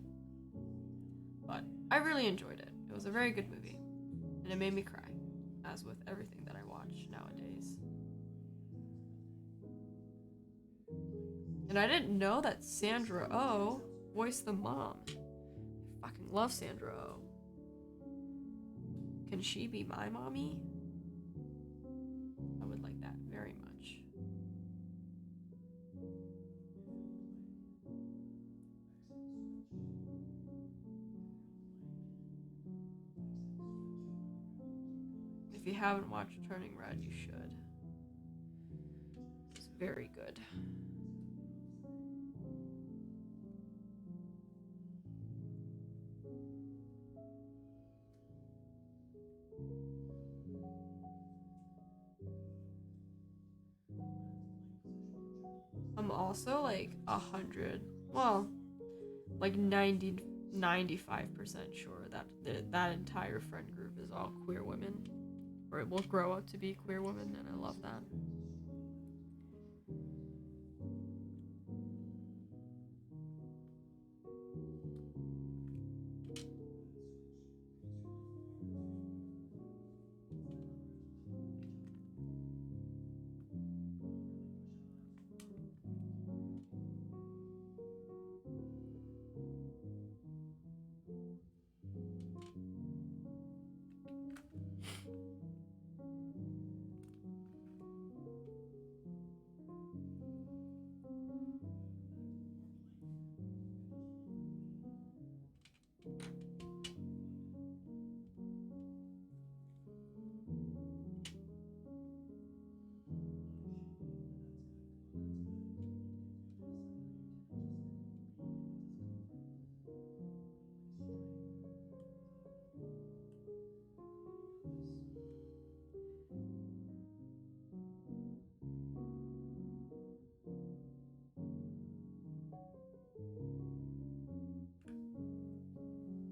But I really enjoyed it. It was a very good movie. And it made me cry, as with everything that I watch nowadays. And I didn't know that Sandra Oh voiced the mom. I fucking love Sandra Oh. Can she be my mommy? I would like that very much. If you haven't watched Turning Red, you should. It's very good. I'm also like 100, well, like 95% sure that that entire friend group is all queer women, or it will grow up to be queer women, and I love that.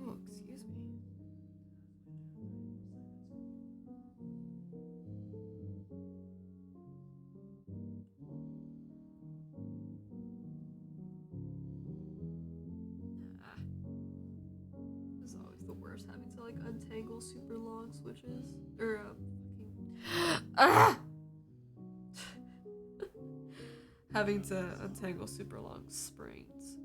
Oh, excuse me. Ah, this is always the worst, having to like untangle super long switches or fucking having to untangle super long springs.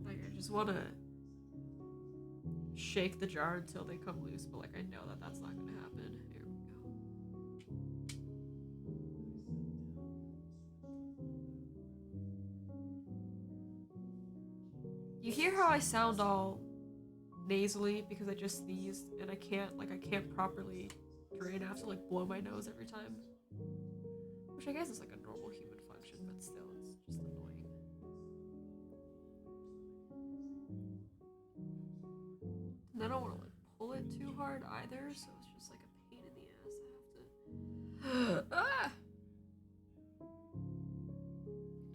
Like, I just want to shake the jar until they come loose, but like I know that that's not going to happen. Here we go. You hear how I sound all nasally because I just sneezed and I can't properly drain. I have to like blow my nose every time, which I guess is like a normal human function, but still, it's just annoying. And I don't want to like pull it too hard either, so it's just like a pain in the ass. I have to. Ah!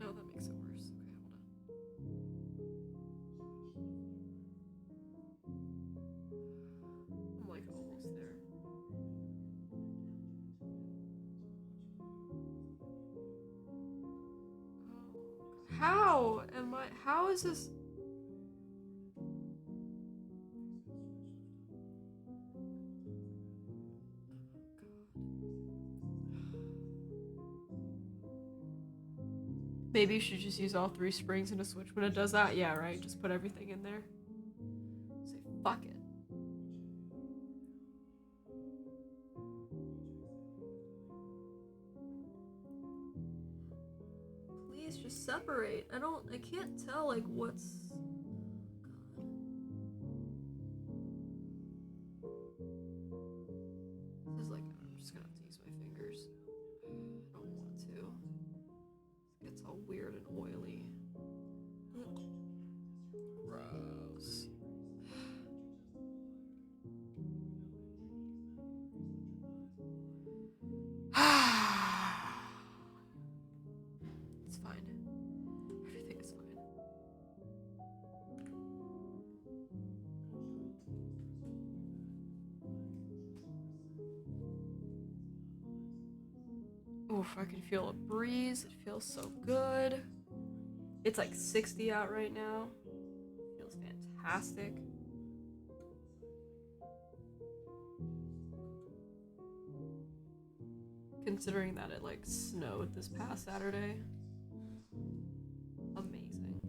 Oh, that makes it worse. Okay, hold on. I'm like almost there. Oh, how am I? How is this? Maybe you should just use all 3 springs in a switch when it does that. Yeah, right. Just put everything in there. Say fuck it. Please just separate. I can't tell like what's. This is like, I'm just gonna have to use my fingers. I don't want to. It gets all weird and oily. Gross. It's fine. Everything is fine. Oof, I can feel a breeze. It feels so good. It's like 60 out right now. Feels fantastic. Considering that it like snowed this past Saturday. Amazing.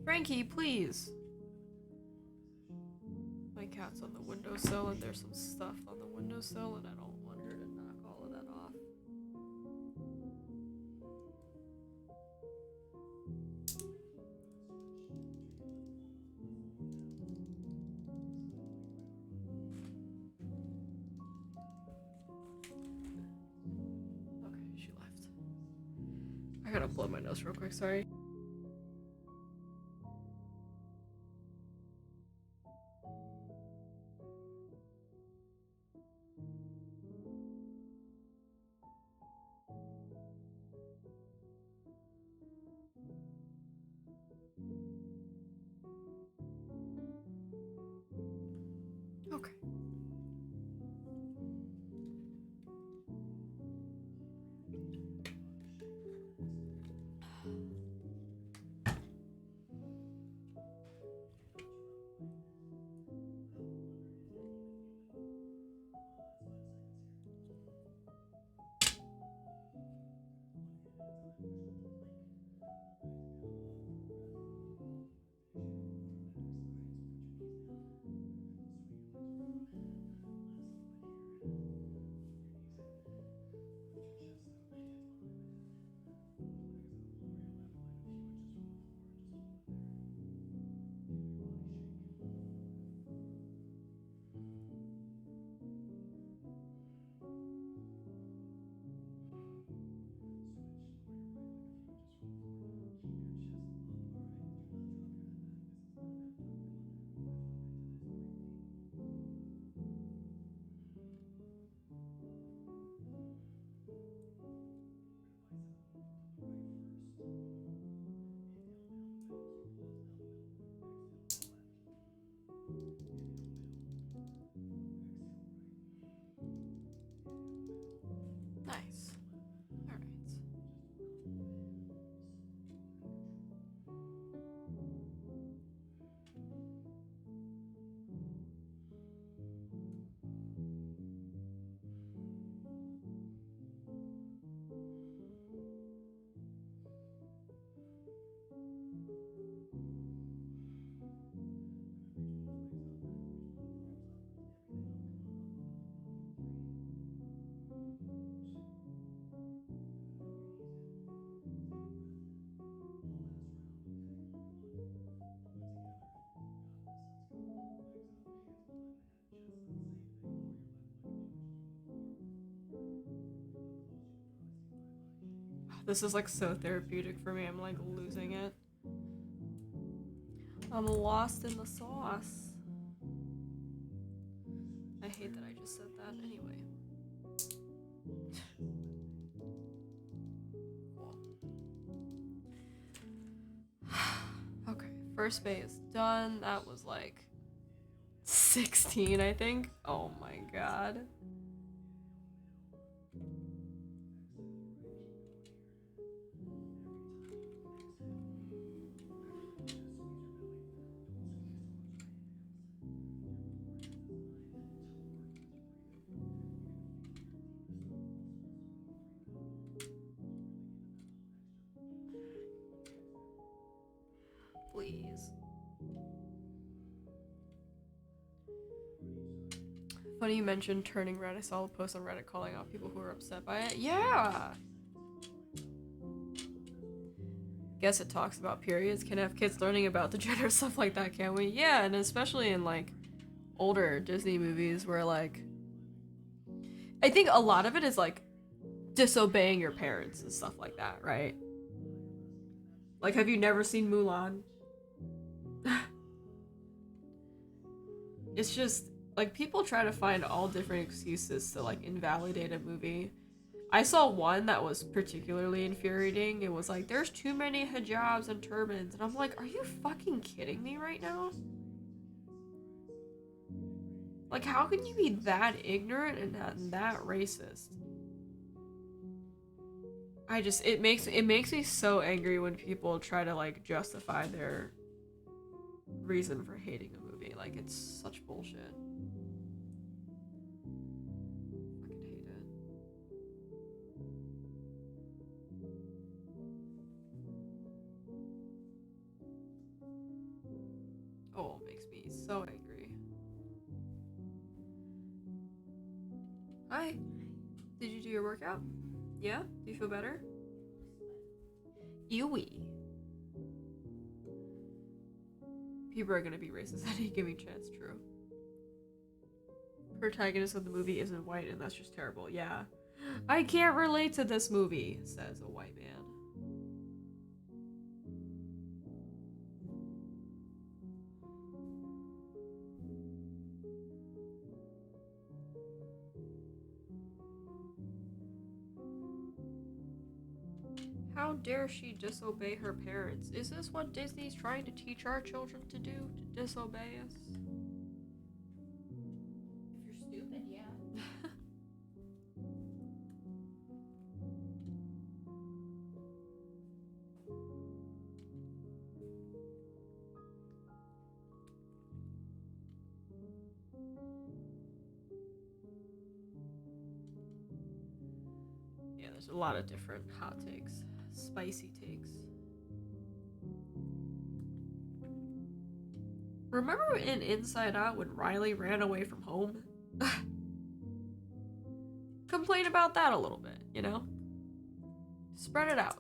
Frankie, please. My cat's on the windowsill and there's some stuff on the windowsill and I don't want her to knock all of that off. Okay, she left. I gotta blow my nose real quick, sorry. Okay. Nice. Alright. This is like so therapeutic for me. I'm like losing it. I'm lost in the sauce. I hate that I just said that anyway. first base done. That was like 16, I think. Oh my god. Please. Funny you mentioned turning red. I saw a post on Reddit calling out people who were upset by it. Yeah! Guess it talks about periods. Can have kids learning about the gender, stuff like that, can't we? Yeah, and especially in like older Disney movies where like I think a lot of it is like disobeying your parents and stuff like that, right? Like, have you never seen Mulan? It's just like people try to find all different excuses to like invalidate a movie. I saw one that was particularly infuriating. It was like, there's too many hijabs and turbans. And I'm like, are you fucking kidding me right now? Like, how can you be that ignorant and that racist? It makes me so angry when people try to like justify their reason for hating a movie. Like, it's such bullshit. Fucking hate it. Oh, it makes me so angry. Hi. Did you do your workout? Yeah? Do you feel better? Ewy. People are gonna be racist at any given chance, true. Protagonist of the movie isn't white and that's just terrible. Yeah. I can't relate to this movie, says a white man. How dare she disobey her parents? Is this what Disney's trying to teach our children to do? To disobey us? If you're stupid, yeah. Yeah, there's a lot of different hot takes. Spicy takes. Remember in Inside Out when Riley ran away from home? Complain about that a little bit, you know? Spread it out.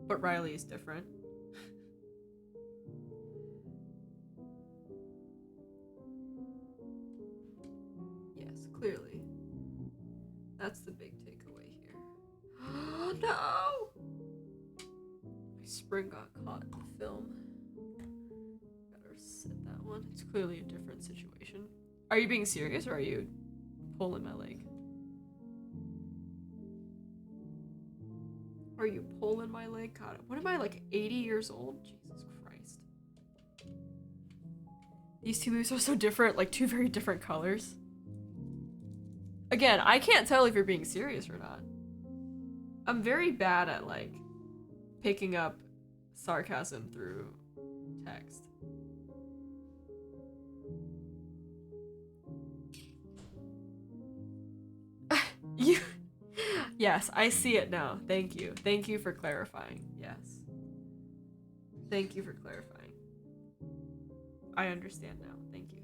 But Riley is different. Yes, clearly. That's the big takeaway here. Oh no! My spring got caught in the film. Better set that one. It's clearly a different situation. Are you being serious or are you pulling my leg? Are you pulling my leg? God, what am I, like 80 years old? Jesus Christ. These two movies are so different, like two very different colors. Again, I can't tell if you're being serious or not. I'm very bad at like picking up sarcasm through text. You Yes, I see it now. Thank you. Thank you for clarifying. Yes. Thank you for clarifying. I understand now. Thank you.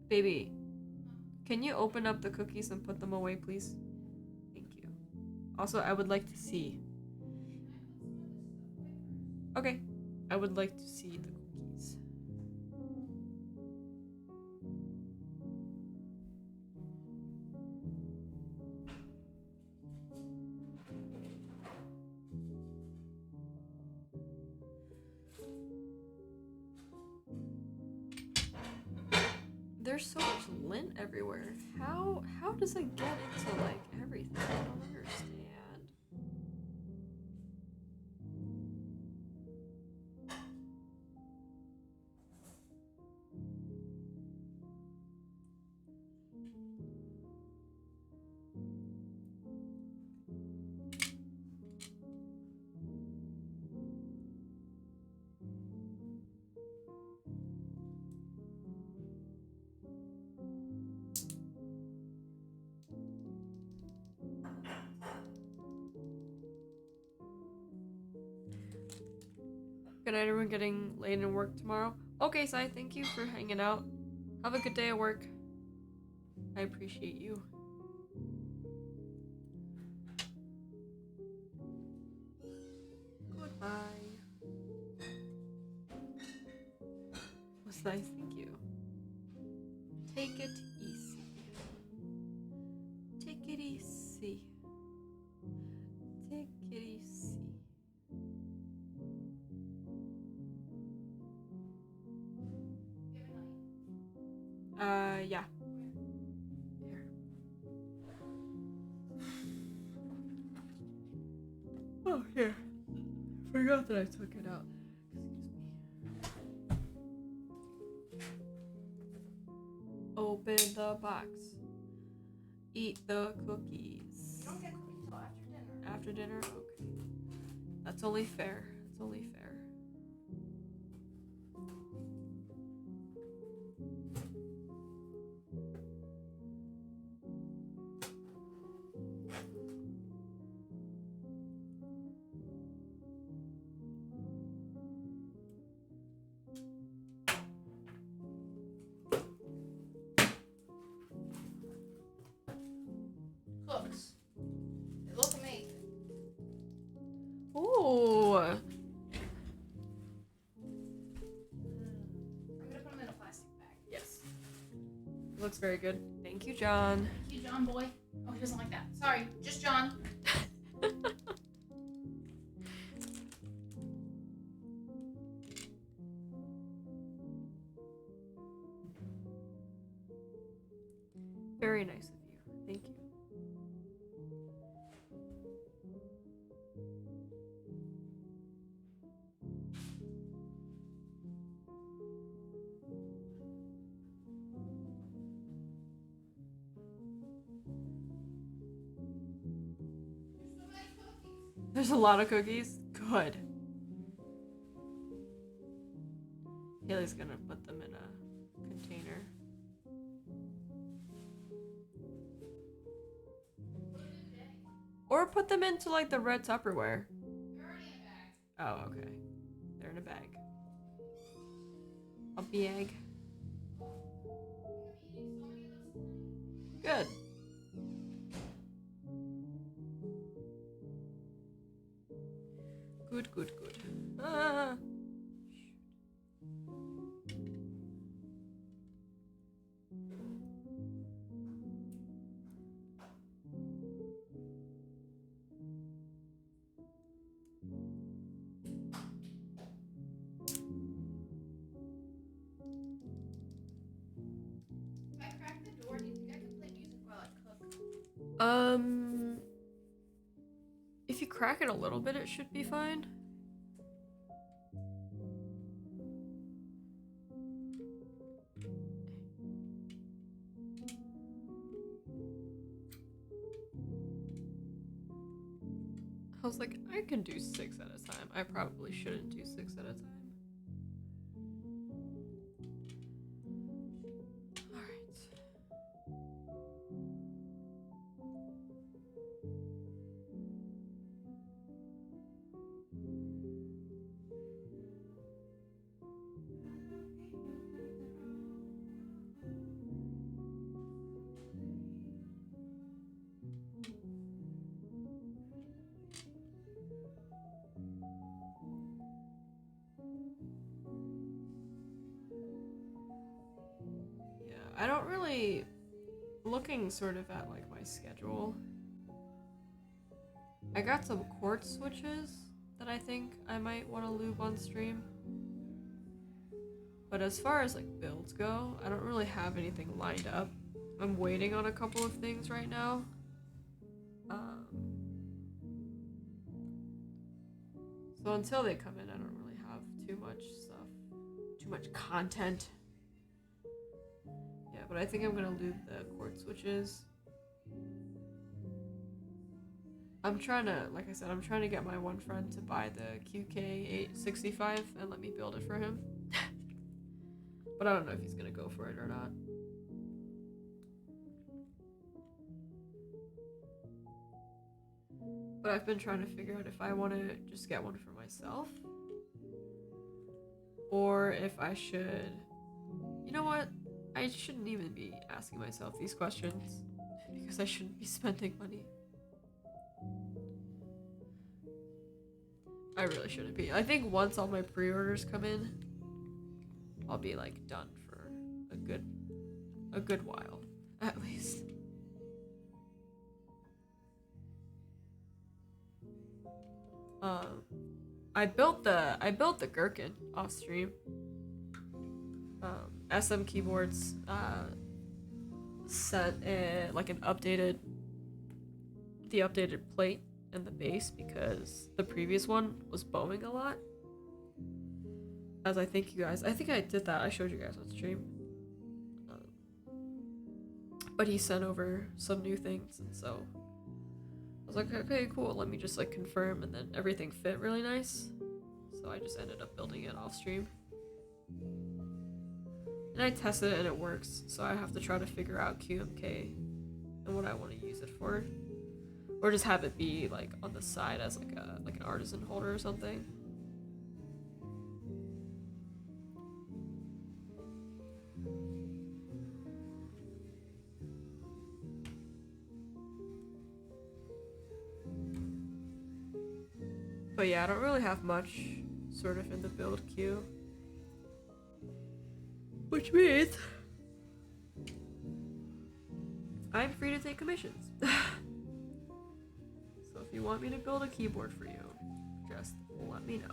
Baby, can you open up the cookies and put them away, please? Thank you. Also, I would like to see. Okay. I would like to see the cookies. there's so much lint everywhere. How does it get into like everything? I don't understand. Good night, everyone. Getting late in work tomorrow. Okay, Sai, thank you for hanging out. Have a good day at work. I appreciate you. Goodbye. Was nice, thank you. Take it easy. Take it easy. Take it easy. Yeah. Here. Oh, here. Forgot that I took it out. Excuse me. Open the box. Eat the cookies. You don't get cookies until after dinner. After dinner? Okay. That's only fair. That's only fair. Cooks. They look amazing. Ooh. I'm gonna put them in a plastic bag. Yes. Looks very good. Thank you, John. Thank you, John boy. Oh, he doesn't like that. Sorry, just John. Very nice of you. Thank you. There's a lot of cookies. Good. Haley's gonna put them in a container. Or put them into like the red Tupperware. They're already in a bag. Oh, okay. They're in a bag. A bag. Good. Good, good, good. Ah. If I crack the door, do you think I can play music while I cook? If you crack it a little bit, it should be fine. I was like, I can do 6 at a time. I probably shouldn't do 6 at a time. Alright. Yeah, I don't really looking sort of at like my schedule. I got some quartz switches that I think I might want to lube on stream. But as far as like builds go, I don't really have anything lined up. I'm waiting on a couple of things right now. So until they come in, I don't really have too much stuff, too much content. Yeah, but I think I'm gonna lube the cord switches. I'm trying to, like I said, I'm trying to get my one friend to buy the QK865 and let me build it for him. But I don't know if he's gonna go for it or not. But I've been trying to figure out if I want to just get one for myself. Or if I should... You know what? I shouldn't even be asking myself these questions. Because I shouldn't be spending money. I really shouldn't be. I think once all my pre-orders come in, I'll be like done for a good while, at least. I built the gherkin off stream. SM Keyboards sent like the updated plate and the base because the previous one was bowing a lot. As I think I did that. I showed you guys on stream. But he sent over some new things, and so I was like, okay, cool. Let me just like confirm, and then everything fit really nice. So I just ended up building it off stream. And I tested it and it works, so I have to try to figure out QMK and what I want to use it for. Or just have it be like on the side as like an artisan holder or something. But yeah, I don't really have much sort of in the build queue. Which means I'm free to take commissions. So if you want me to build a keyboard for you, just let me know.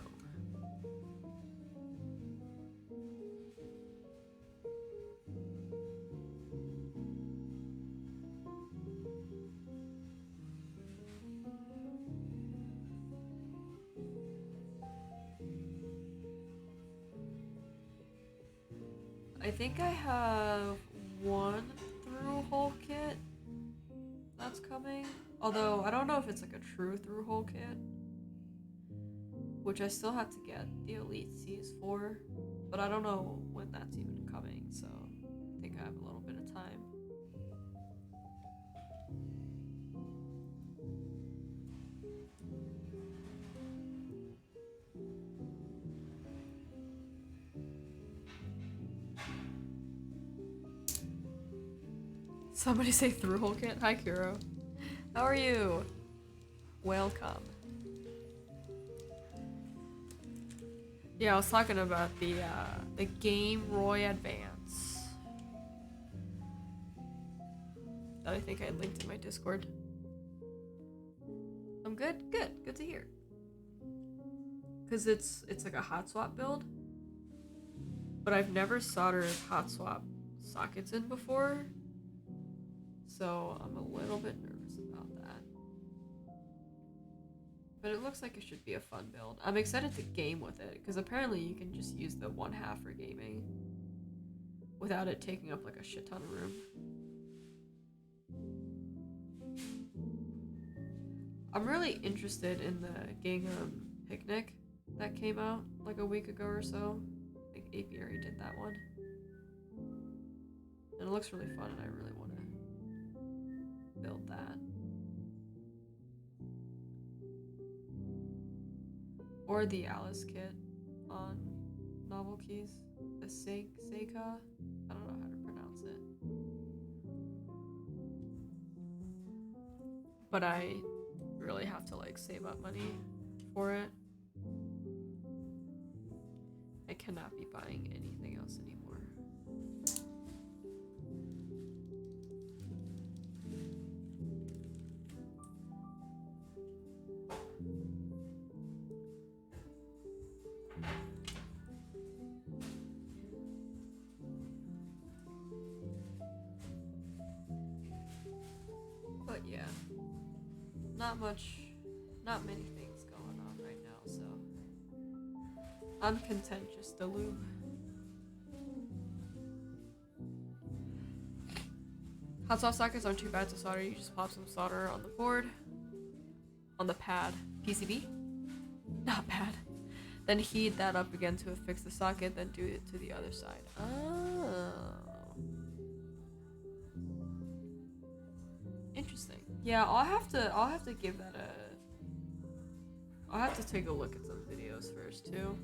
I think I have one through-hole kit that's coming. Although, I don't know if it's like a true through-hole kit. Which I still have to get the Elite Cs for. But I don't know when that's even coming, so I think I have a little bit of time. Somebody say through-hole kit? Hi, Kuro. How are you? Welcome. Yeah, I was talking about the Game Roy Advance that I think I linked in my Discord. I'm good? Good to hear. Cause it's like a hot swap build, but I've never soldered hot swap sockets in before. So I'm a little bit nervous about that. But it looks like it should be a fun build. I'm excited to game with it, because apparently you can just use the 1/2 for gaming without it taking up like a shit ton of room. I'm really interested in the Gingham Picnic that came out like a week ago or so. I think Apiary did that one. And it looks really fun and I really want to build that. Or the Alice kit on Novel Keys. The Seika? I don't know how to pronounce it. But I really have to like save up money for it. I cannot be buying anything else anymore. not many things going on right now, so I'm content just to lube. Hot swap sockets aren't too bad to solder. You just pop some solder on the board, on the pad, PCB. Not bad. Then heat that up again to affix the socket, then do it to the other side. Oh. Interesting. Yeah, I'll have to give that a I'll have to take a look at some videos first too.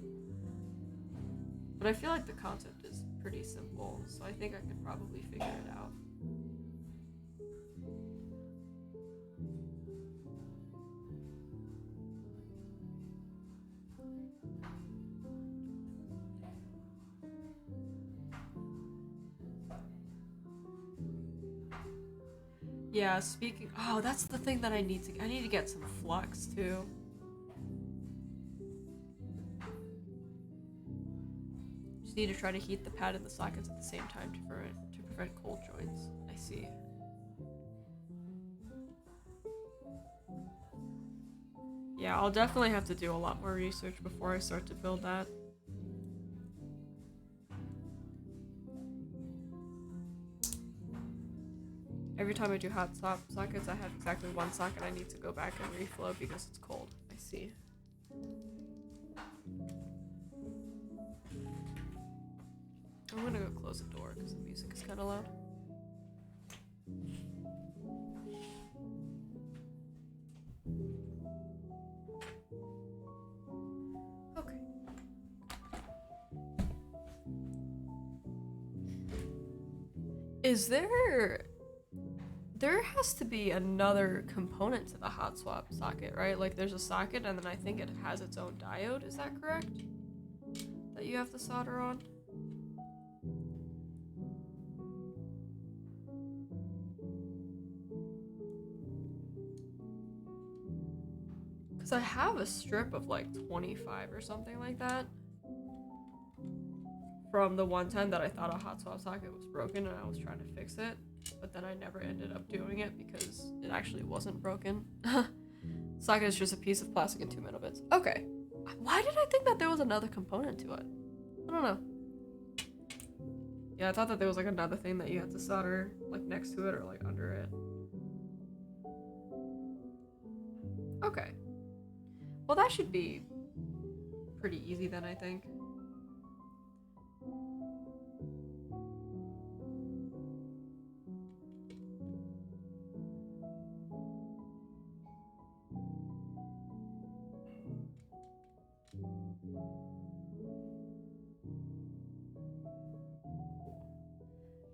But I feel like the concept is pretty simple, so I think I could probably figure it out. Yeah, speaking, oh, that's the thing that I need to get some flux too. Just need to try to heat the pad and the sockets at the same time to prevent cold joints. I see. Yeah, I'll definitely have to do a lot more research before I start to build that. Every time I do hot swap sockets, I have exactly one socket I need to go back and reflow because it's cold. I see. I'm gonna go close the door because the music is kind of loud. Okay. Is there has to be another component to the hot swap socket, right? Like there's a socket and then I think it has its own diode, is that correct? That you have to solder on? Because I have a strip of like 25 or something like that. From the one time that I thought a hot swap socket was broken and I was trying to fix it. But then I never ended up doing it because it actually wasn't broken. Socket is just a piece of plastic and 2 metal bits. Okay. Why did I think that there was another component to it? I don't know. Yeah, I thought that there was like another thing that you had to solder like next to it or like under it. Okay. Well, that should be pretty easy then, I think.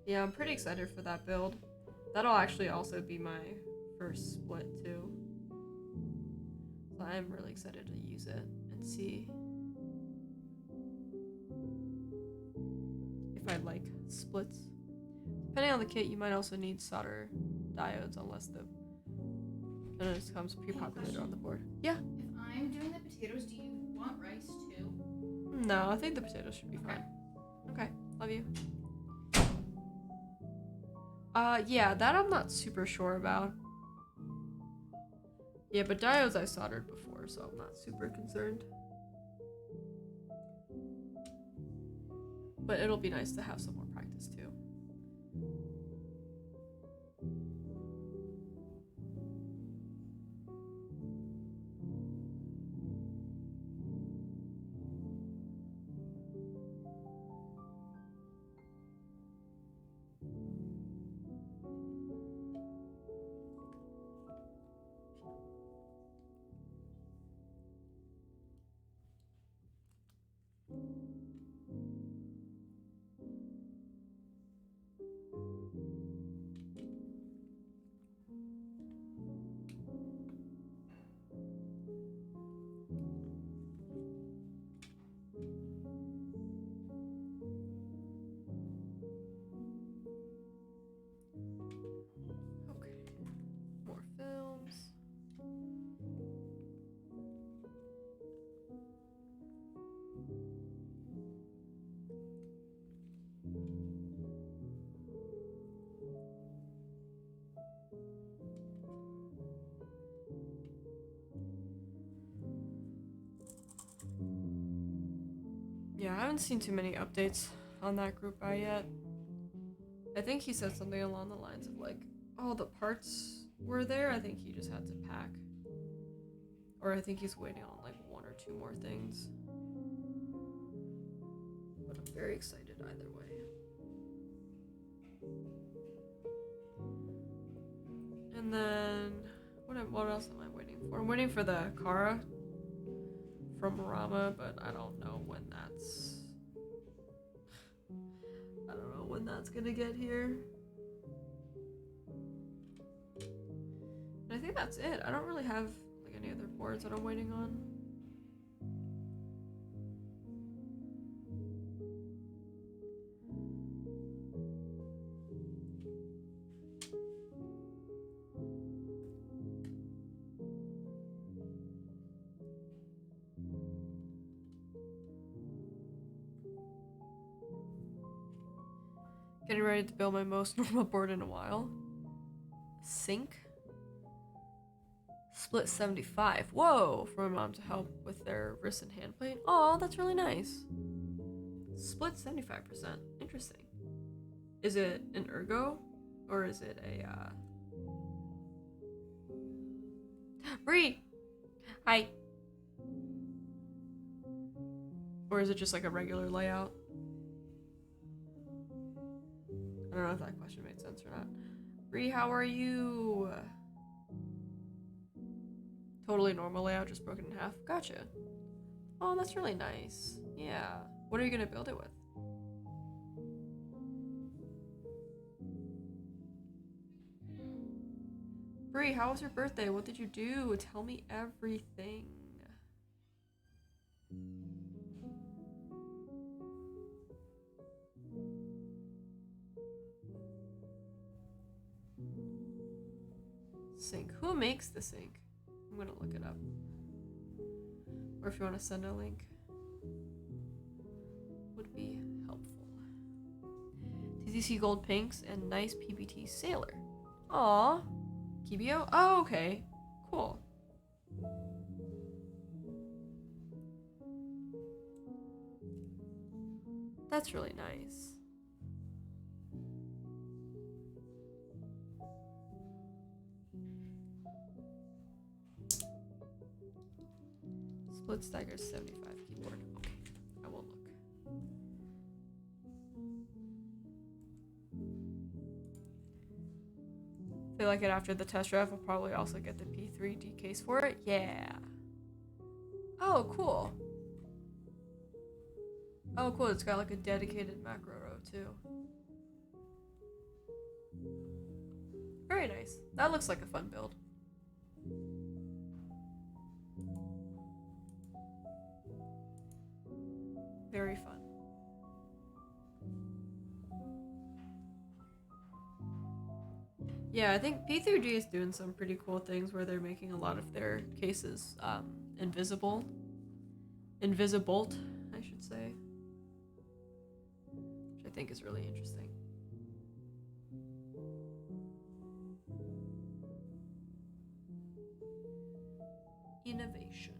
Yeah, I'm pretty excited for that build. That'll actually also be my first split too. So I'm really excited to use it and see if I like splits. Depending on the kit, you might also need solder diodes unless the it comes pre-populated on the board. Yeah. If I'm doing the potatoes, do you want rice too? No, I think the potatoes should be fine. Okay, love you. Yeah, that I'm not super sure about. Yeah, but diodes I soldered before, so I'm not super concerned. But it'll be nice to have some more practice too. haven't seen too many updates on that group buy yet. I think he said something along the lines of like, oh, the parts were there. I think he just had to pack. Or I think he's waiting on like 1 or 2 more things. But I'm very excited either way. And then, what else am I waiting for? I'm waiting for the Kara from Rama, but I don't know when that's gonna get here. And I think that's it. I don't really have like any other boards that I'm waiting on. Getting ready to build my most normal board in a while. Sink. Split 75. Whoa! For my mom to help with their wrist and hand plate. Oh, that's really nice. Split 75%. Interesting. Is it an ergo? Or is it a, Bree! Hi! Or is it just like a regular layout? I don't know if that question made sense or not. Bree, how are you? Totally normal layout, just broken in half. Gotcha. Oh, that's really nice. Yeah. What are you gonna build it with? Bree, how was your birthday? What did you do? Tell me everything. Sink. Who makes the sink? I'm gonna look it up. Or if you want to send a link, would be helpful. TTC Gold Pinks and nice PBT Sailor. Aw. Kibio? Oh, okay. Cool. That's really nice. Split Stagger 75 keyboard. Okay, I will look. If they like it after the test drive, we'll probably also get the P3D case for it. Yeah. Oh, cool. Oh, cool. It's got like a dedicated macro row too. Very nice. That looks like a fun build. Very fun. Yeah, I think P3D is doing some pretty cool things where they're making a lot of their cases invisible, I should say, which I think is really interesting. Innovation.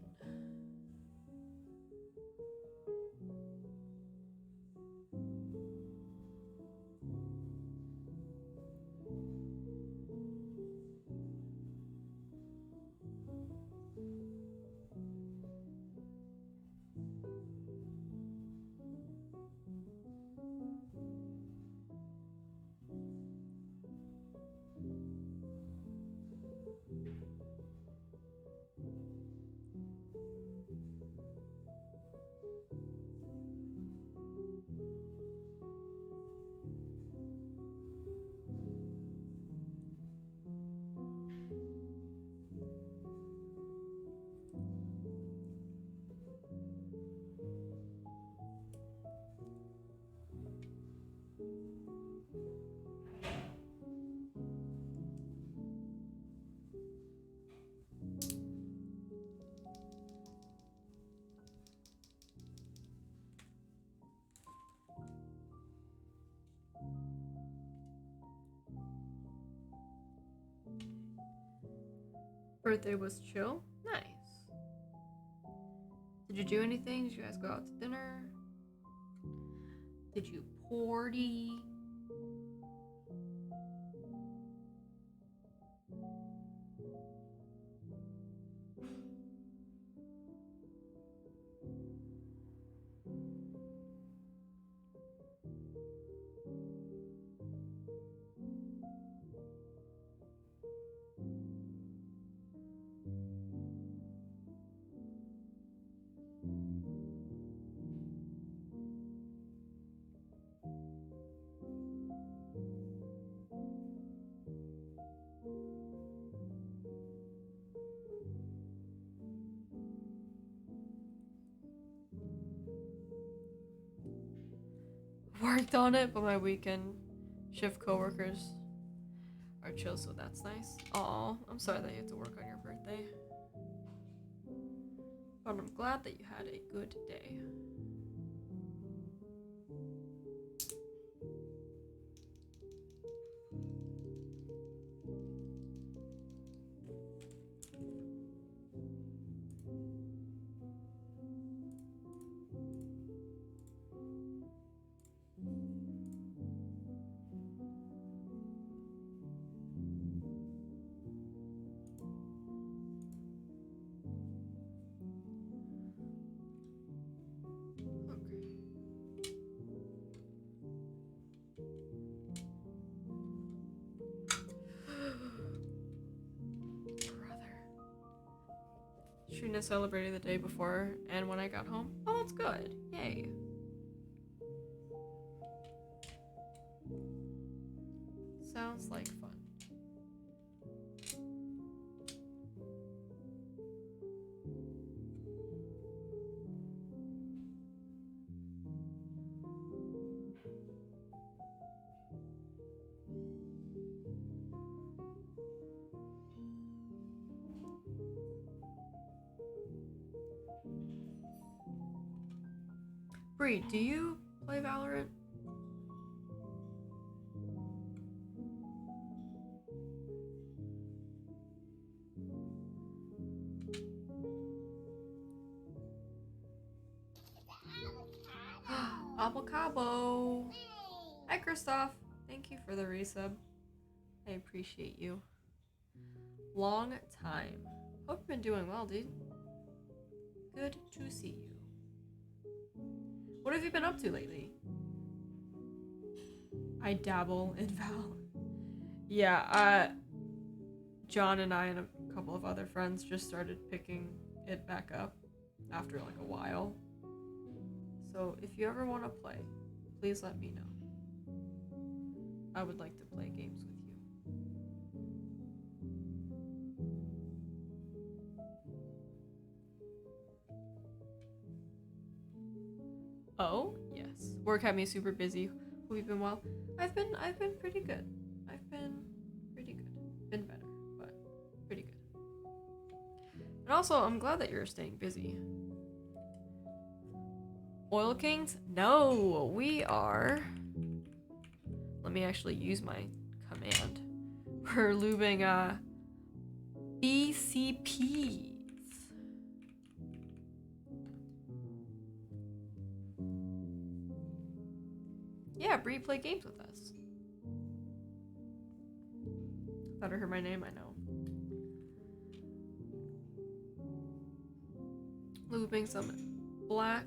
Birthday was chill. Nice. Did you do anything? Did you guys go out to dinner? Did you porty? Worked on it, but my weekend shift coworkers are chill, so that's nice. Aw, I'm sorry that you had to work on your birthday. But I'm glad that you had a good day. Trina celebrated the day before and when I got home. Oh, that's good. Yay. Sounds like fun. Bree, do you play Valorant? Avocado. Hi, Christoph. Thank you for the resub. I appreciate you. Long time. Hope you've been doing well, dude. Good to see you. What have you been up to lately? I dabble in Val. Yeah, John and I and a couple of other friends just started picking it back up after like a while. So if you ever want to play, please let me know. I would like to play games with you. Oh, yes. Work had me super busy. Have you been well? I've been pretty good. I've been pretty good. Been better, but pretty good. And also, I'm glad that you're staying busy. Oil Kings? No, we are. Let me actually use my command. We're lubing BCPs. Yeah, Bree, play games with us. Thought I heard my name, I know. Lubing some black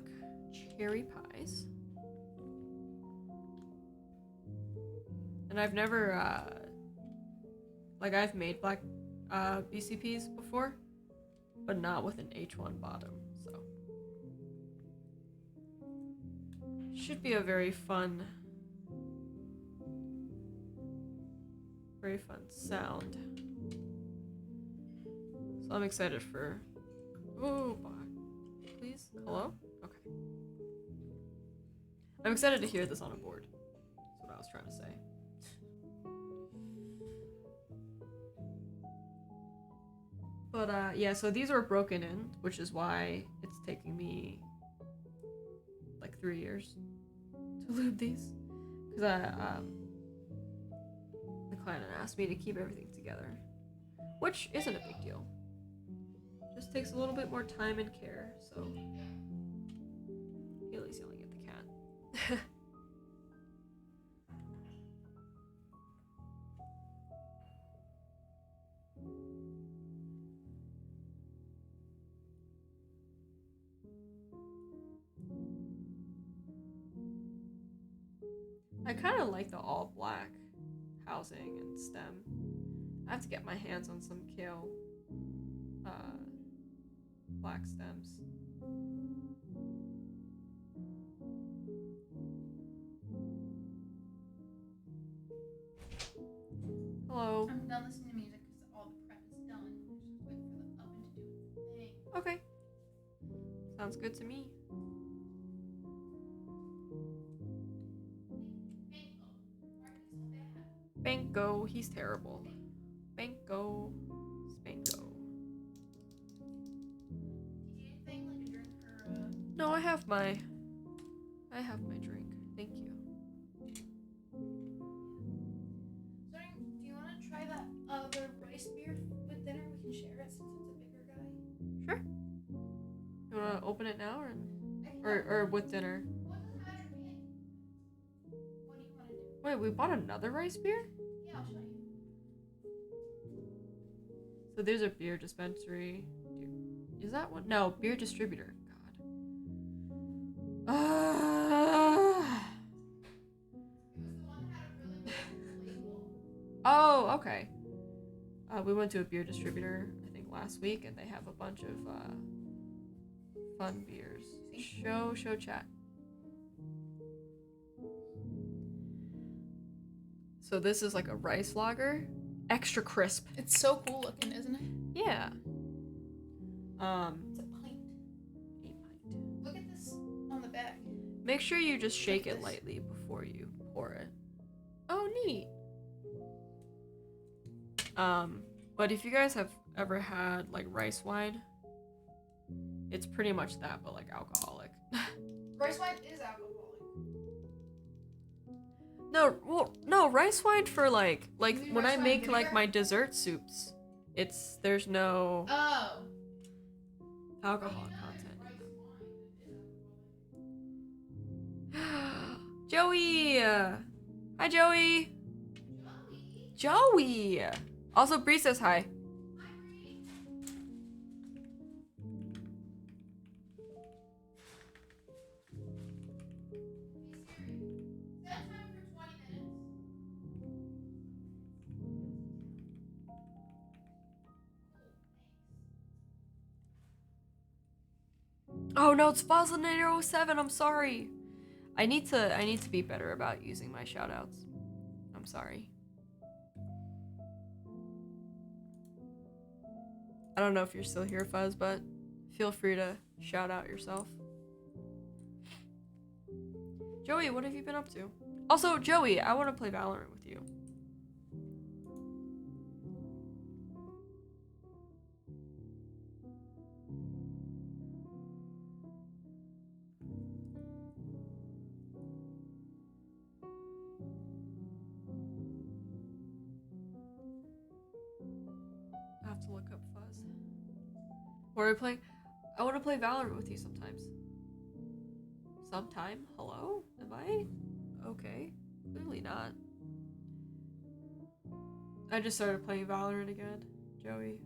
cherry pies. And I've never, like I've made black BCPs before, but not with an H1 bottom, so. Should be a very fun sound. So I'm excited for, oh, please, hello? Okay. I'm excited to hear this on a board. That's what I was trying to say. But yeah, so these were broken in, which is why it's taking me like 3 years to lube these. Because the client asked me to keep everything together, which isn't a big deal. Just takes a little bit more time and care, so. Haley's yelling at the cat. I kind of like the all black housing and stem. I have to get my hands on some kale black stems. Hello. I'm done listening to music because all the prep is done. I just wait for the oven to do its thing. Okay. Sounds good to me. Banco, he's terrible. Banco, Spanko. Do you need anything like a drink or No, I have my drink. Thank you. So, do you want to try that other rice beer with dinner? We can share it since it's a bigger guy. Sure. You wanna open it now I can or with dinner? What doesn't matter to me? What do you want to do? Wait, we bought another rice beer? Yeah, I'll show you. So there's a beer dispensary. Is that one? No, beer distributor. God. It was the one that had a really big label. Oh, okay. We went to a beer distributor, I think, last week, and they have a bunch of fun beers. Show chat. So this is like a rice lager, extra crisp. It's so cool looking, isn't it? Yeah. It's a pint. Look at this on the back. Make sure you just shake Like it this. lightly before you pour it. Oh, neat. But if you guys have ever had like rice wine, it's pretty much that, but like alcoholic. Rice wine is alcoholic. No, rice wine for like You mean when rice I wine make like vinegar? my dessert soups, there's no Oh. alcohol Well, content. rice wine is alcoholic. Joey! Hi, Joey! Joey! Also, Bree says hi. Hi, Bree. Hey, Siri. Set a time for 20 minutes. Oh no, it's Fossilinator07. I'm sorry. I need to be better about using my shoutouts. I'm sorry. I don't know if you're still here, Fuzz, but feel free to shout out yourself. Joey, what have you been up to? Also, Joey, I want to play Valorant with you. I have to look up Fuzz. What are we playing? I want to play Valorant with you sometimes. Sometime? Hello? Am I? Okay. Clearly not. I just started playing Valorant again, Joey.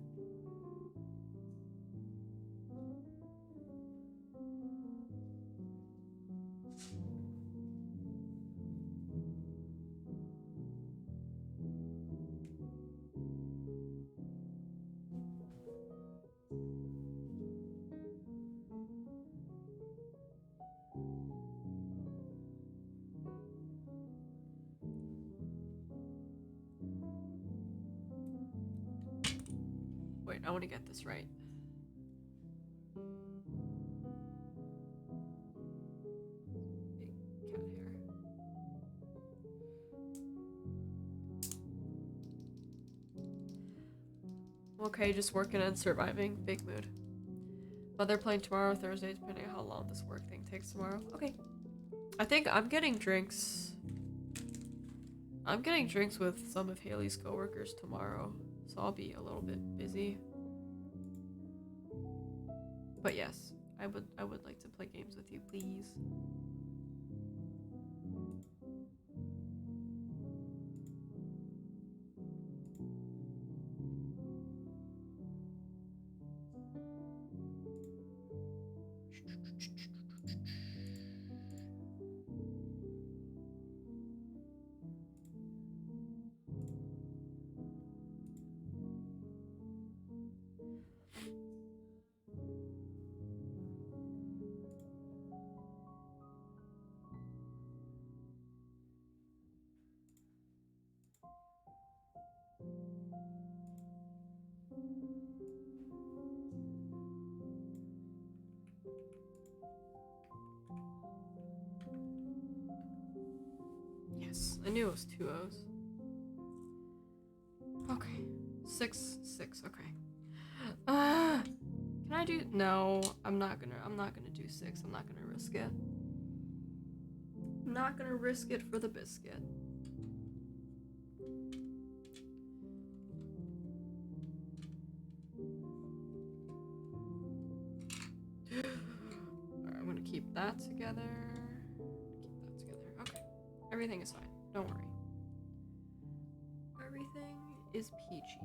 Wait, I want to get this right. Big cat hair. Okay, just working and surviving. Big mood. But they're playing tomorrow, Thursday, depending on how long this work thing takes tomorrow. Okay. I think I'm getting drinks. I'm getting drinks with some of Haley's coworkers tomorrow, so I'll be a little bit busy. But yes, I would like to play games with you, please. Yes, I knew it was 2 O's. Okay. 6, 6, okay. Can I do no, I'm not gonna do 6. I'm not gonna risk it. I'm not gonna risk it for the biscuit. Alright, I'm gonna keep that together. Okay. Everything is fine. Don't worry. Everything is peachy.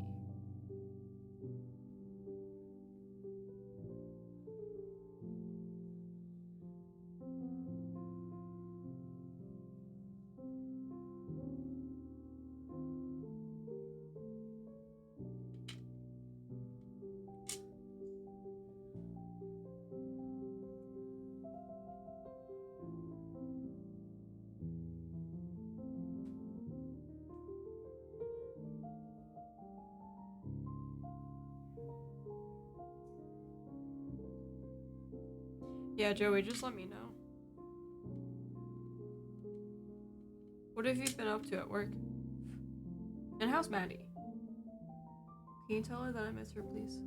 Yeah, Joey, just let me know. What have you been up to at work? And how's Maddie? Can you tell her that I miss her, please?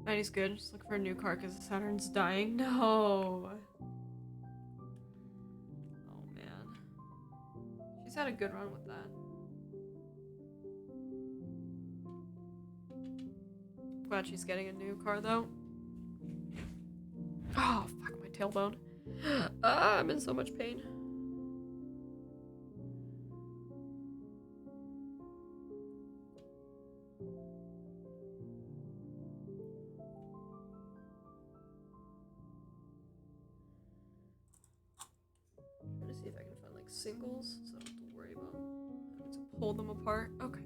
Maddie's good. Just looking for a new car because the Saturn's dying. No. Oh man. She's had a good run with that. Glad she's getting a new car though. Oh fuck, my tailbone. I'm in so much pain. Trying to see if I can find like singles so I don't have to worry about having to pull them apart. Okay.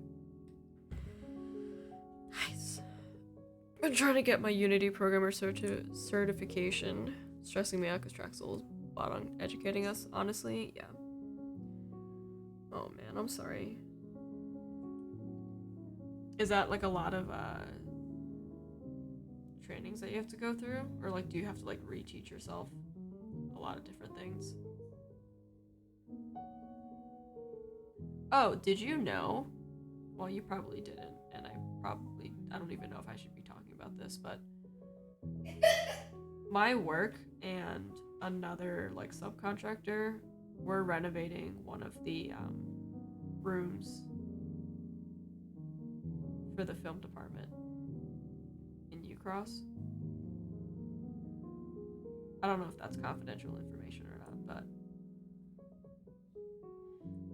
Nice. I'm trying to get my Unity programmer certification. Stressing me out because Traxel's bought on educating us. Honestly, yeah. Oh man, I'm sorry. Is that like a lot of trainings that you have to go through? Or like do you have to like reteach yourself a lot of different things? Oh, did you know? Well, you probably didn't, and I don't even know if I should be talking about this, but my work and another like subcontractor were renovating one of the rooms for the film department in Ucross. I don't know if that's confidential information or not, but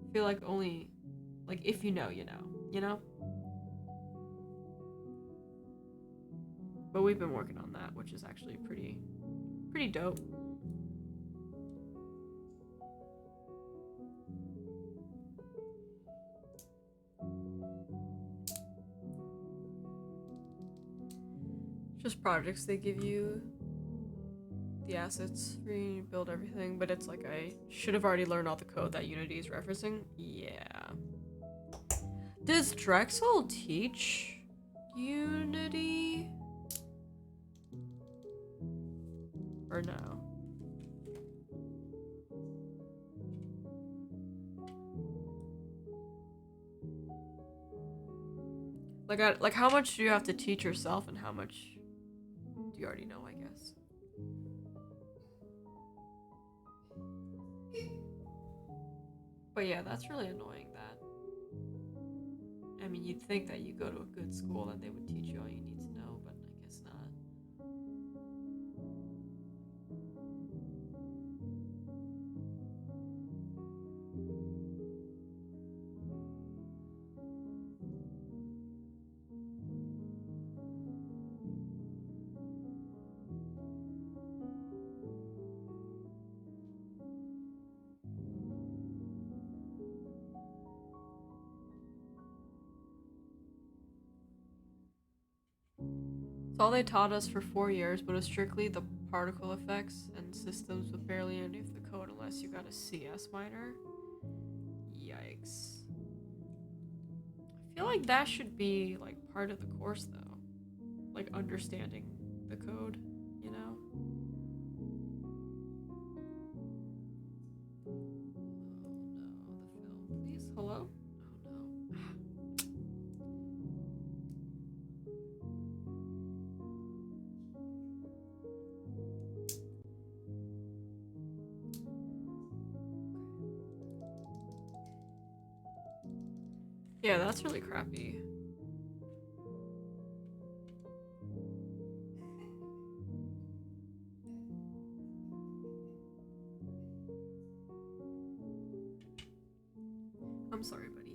I feel like only like if you know, you know? But we've been working on that, which is actually pretty dope. Just projects they give you the assets for you to build everything, but it's like I should have already learned all the code that Unity is referencing. Yeah. Does Drexel teach Unity? Or no? Like how much do you have to teach yourself and how much do you already know, I guess? But yeah, that's really annoying that. I mean, you'd think that you go to a good school and they would teach you all you need to know, but I guess not. It's all they taught us for 4 years, but it's strictly the particle effects and systems with barely any of the code unless you got a CS minor. Yikes. I feel like that should be like part of the course though. Like understanding the code, you know? Oh no, the film. Please, hello? Oh no. Yeah, that's really crappy. I'm sorry, buddy.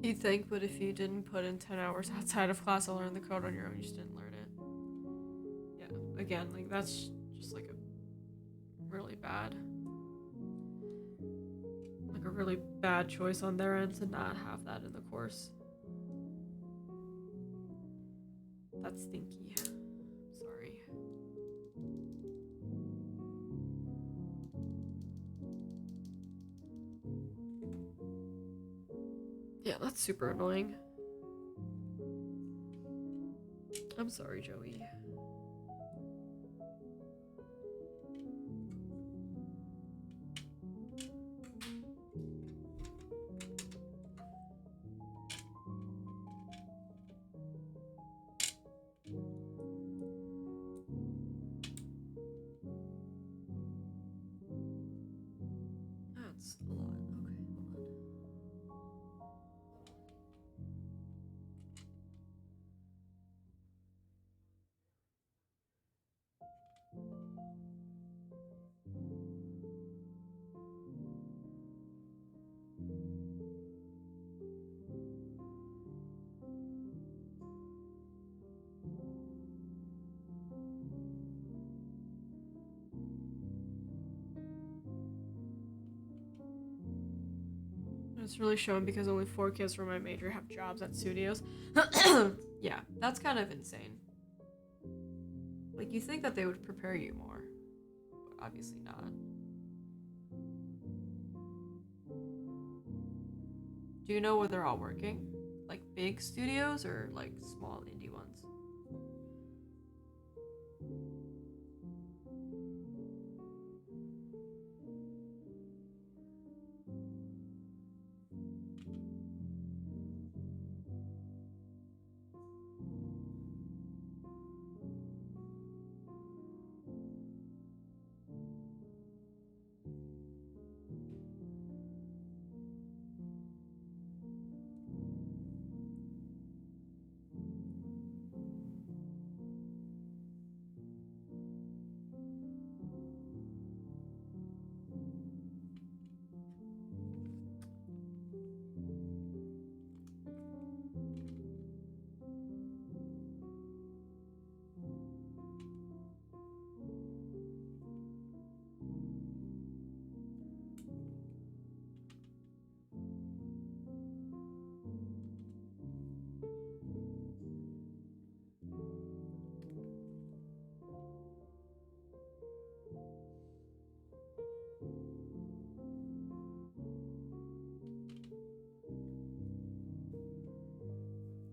You'd think, but if you didn't put in 10 hours outside of class to learn the code on your own, you just didn't learn it. Yeah, again, like, that's just like a really bad, like a really bad choice on their end to not have that in the course. That's stinky. Sorry. Yeah, that's super annoying. I'm sorry, Joey. That's a lot. Okay, hold on. It's really showing because only 4 kids from my major have jobs at studios. Yeah, that's kind of insane. Like, you think that they would prepare you more, but obviously not. Do you know where they're all working? Like big studios or like small indie ones?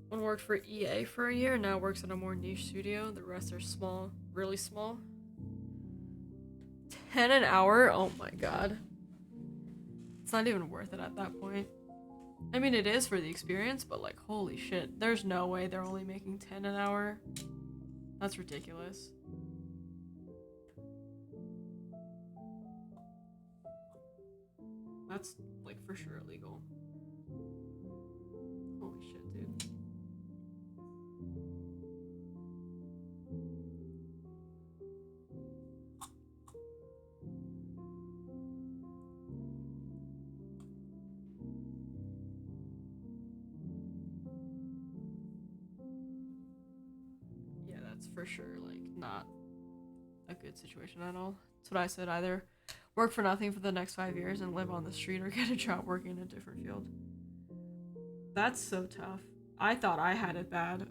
One worked for EA for a year, now works at a more niche studio. The rest are small, really small. 10 an hour? Oh my god. It's not even worth it at that point. I mean, it is for the experience, but like, holy shit. There's no way they're only making 10 an hour. That's ridiculous. That's, like, for sure illegal. Holy shit, dude. Yeah, that's for sure, like, not a good situation at all. That's what I said, either work for nothing for the next 5 years and live on the street or get a job working in a different field. That's so tough. I thought I had it bad.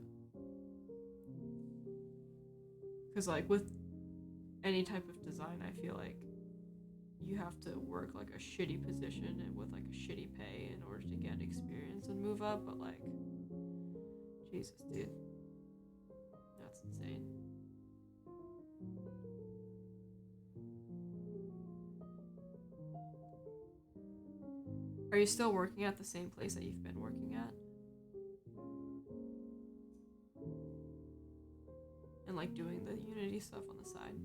Because, like, with any type of design, I feel like you have to work, like, a shitty position and with, like, a shitty pay in order to get experience and move up, but, like, Jesus, dude. That's insane. Are you still working at the same place that you've been working at? And, like, doing the Unity stuff on the side?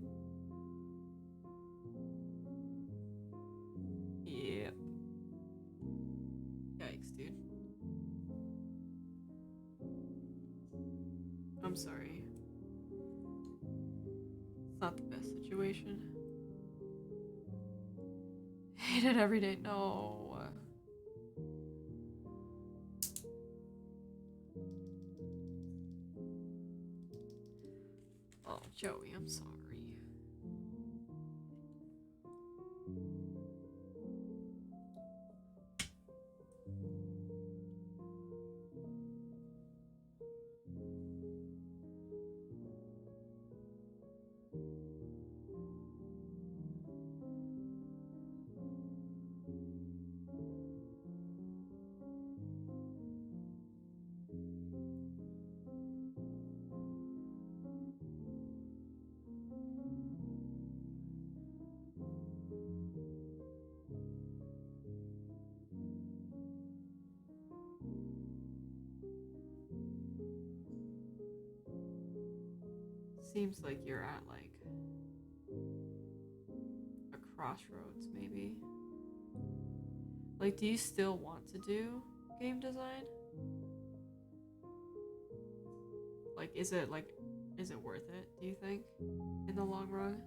Yep. Yikes, dude. I'm sorry. It's not the best situation. Hate it every day. No. Oh, Joey, I'm sorry. Seems like you're at, like, a crossroads, maybe. Like, do you still want to do game design? Like, is it worth it, do you think, in the long run?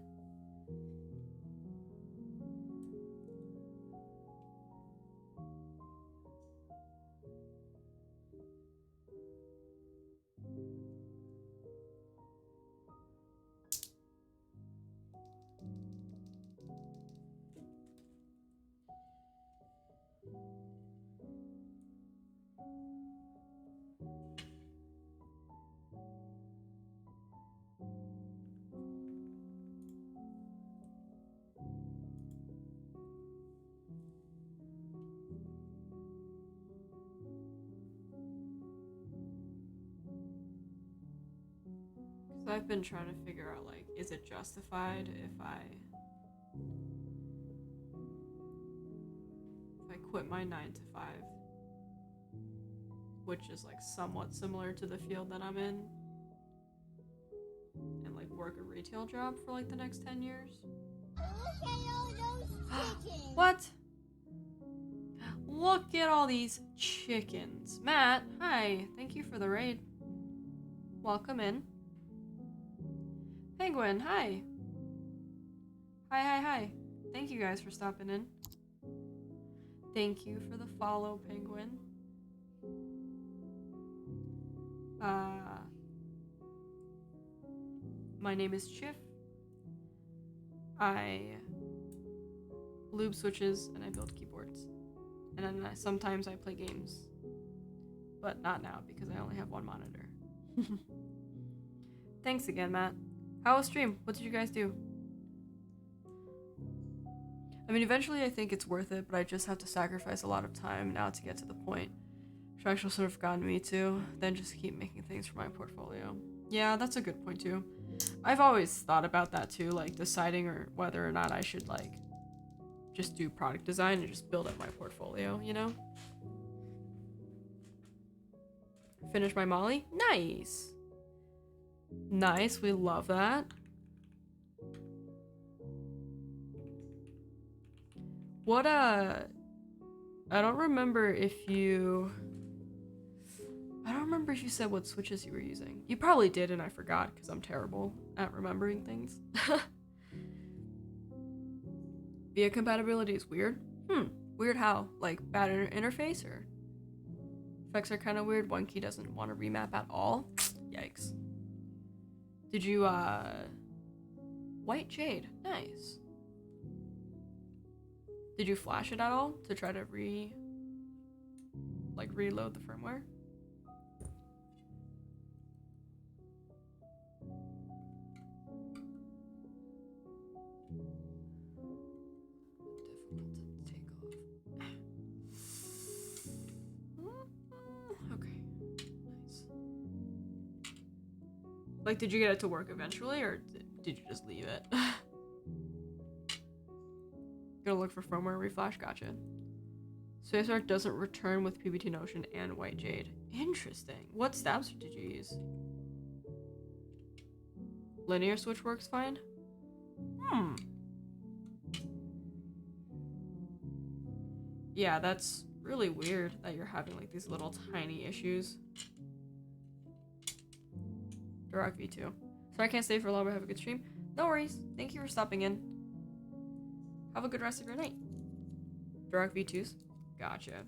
Because I've been trying to figure out, like, is it justified if I quit my 9 to 5, which is, like, somewhat similar to the field that I'm in, and, like, work a retail job for, like, the next 10 years? Look at all those chickens. What? Look at all these chickens. Matt, hi. Thank you for the raid. Welcome in. Penguin, hi. Hi. Thank you guys for stopping in. Thank you for the follow, Penguin. My name is Chiff. I lube switches and I build keyboards. And then sometimes I play games. But not now because I only have one monitor. Thanks again, Matt. How was stream? What did you guys do? I mean, eventually I think it's worth it, but I just have to sacrifice a lot of time now to get to the point which actually sort of gotten me to, then just keep making things for my portfolio. Yeah, that's a good point too. I've always thought about that too, like deciding whether or not I should, like, just do product design and just build up my portfolio, you know? Finish my Molly? Nice! Nice, we love that. What, I don't remember if you... I don't remember if you said what switches you were using. You probably did and I forgot because I'm terrible at remembering things. VIA compatibility is weird. Weird how? Like bad interface or? Effects are kind of weird. One key doesn't want to remap at all. Yikes. Did you, White Jade. Nice. Did you flash it at all to try to reload the firmware? Difficult to take off. Okay. Nice. Like, did you get it to work eventually, or did you just leave it? Gonna look for firmware reflash, gotcha. Space Art doesn't return with PBT Notion and White Jade. Interesting. What stabs did you use? Linear switch works fine? Yeah, that's really weird that you're having like these little tiny issues. Direct V2. So I can't stay for long, but have a good stream. No worries. Thank you for stopping in. Have a good rest of your night. Direct V2s. Gotcha.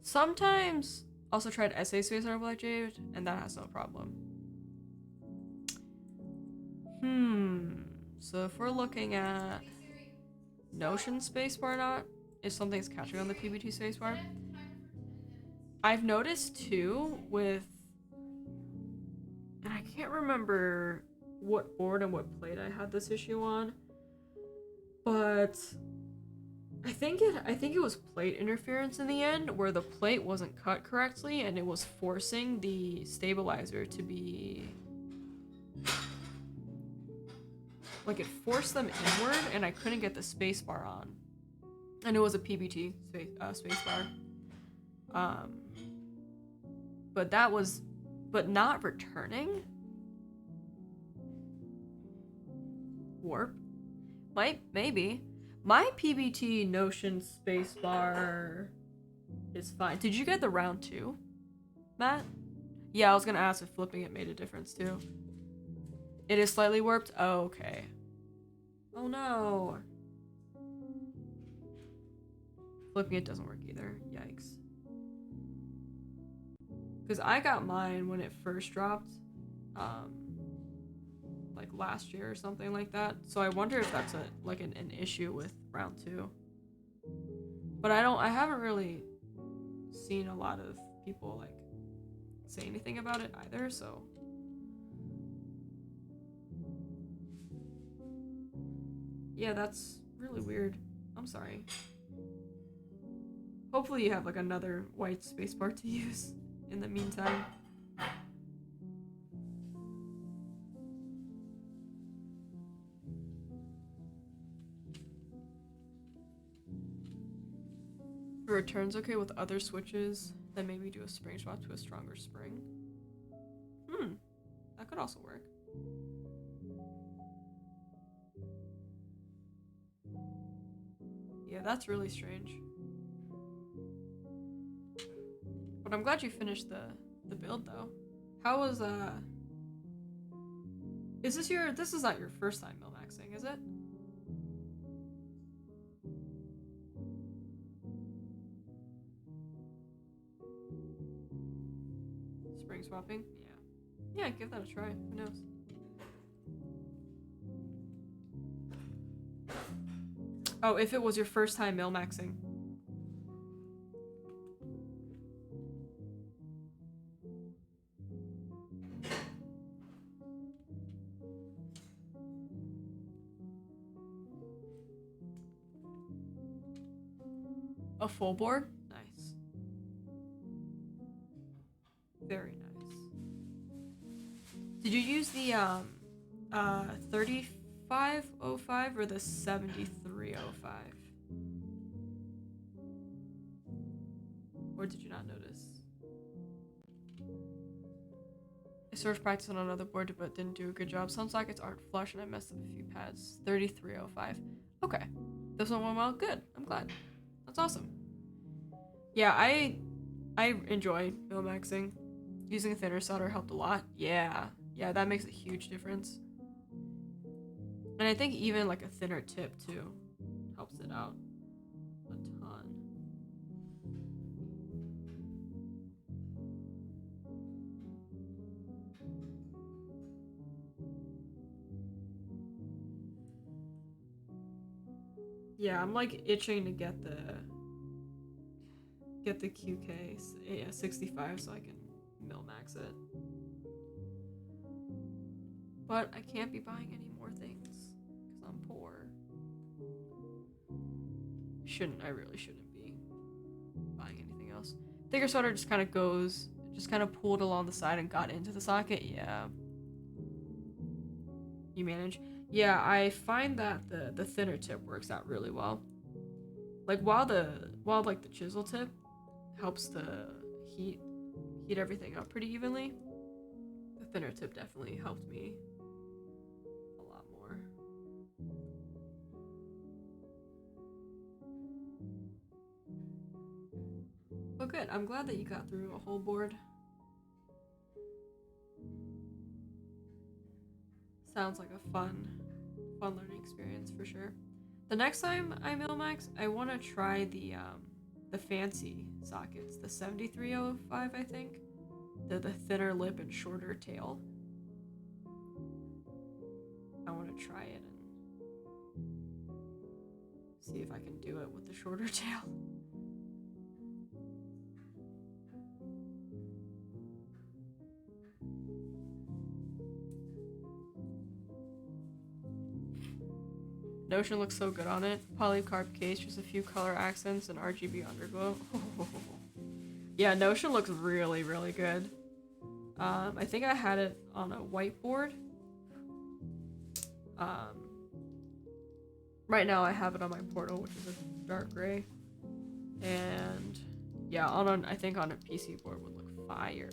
Sometimes also tried SA Space Art Black Jade, and that has no problem. So if we're looking at Notion spacebar not, if something's catching on the PBT spacebar. I've noticed too with, and I can't remember what board and what plate I had this issue on, but I think it was plate interference in the end, where the plate wasn't cut correctly and it was forcing the stabilizer to be like, it forced them inward and I couldn't get the spacebar on. And it was a PBT spacebar. But not returning? Warp? Maybe. My PBT Notion spacebar is fine. Did you get the round 2, Matt? Yeah, I was gonna ask if flipping it made a difference too. It is slightly warped? Oh, okay. Oh no. Flipping it doesn't work either. Yikes. Because I got mine when it first dropped. Like last year or something like that. So I wonder if that's an issue with round 2. But I haven't really seen a lot of people like say anything about it either, so. Yeah, that's really weird. I'm sorry. Hopefully you have like another white spacebar to use in the meantime. If it returns okay with other switches, then maybe do a spring swap to a stronger spring. That could also work. Yeah, that's really strange. But I'm glad you finished the build though. How was this is not your first time mil-maxing, is it? Spring swapping? Yeah. Yeah, give that a try. Who knows? Oh, if it was your first time mil-maxing. A full board? Nice. Very nice. Did you use the 3505 or the 7305? Or did you not notice? I searched practice on another board, but didn't do a good job. Some sockets aren't flush, and I messed up a few pads. 3305. Okay. This one went well. Good. I'm glad. That's awesome. Yeah, I enjoy Milmaxing. Using thinner solder helped a lot. Yeah. Yeah, that makes a huge difference. And I think even like a thinner tip too helps it out a ton. Yeah, I'm like itching to get the QK 65 so I can Milmax it. But I can't be buying any more things because I'm poor. I really shouldn't be buying anything else. Thicker solder just kind of pulled along the side and got into the socket. Yeah. You manage. Yeah, I find that the thinner tip works out really well. Like while like the chisel tip helps to heat everything up pretty evenly, the thinner tip definitely helped me a lot more. Well, good. I'm glad that you got through a whole board. Sounds like a fun learning experience for sure. The next time I Milmax, I want to try the fancy sockets, the 7305, I think. The thinner lip and shorter tail. I want to try it and see if I can do it with the shorter tail. Notion looks so good on it. Polycarb case, just a few color accents and RGB underglow. Yeah, Notion looks really, really good. I think I had it on a whiteboard. Right now I have it on my portal, which is a dark gray. And yeah, I think on a PC board would look fire.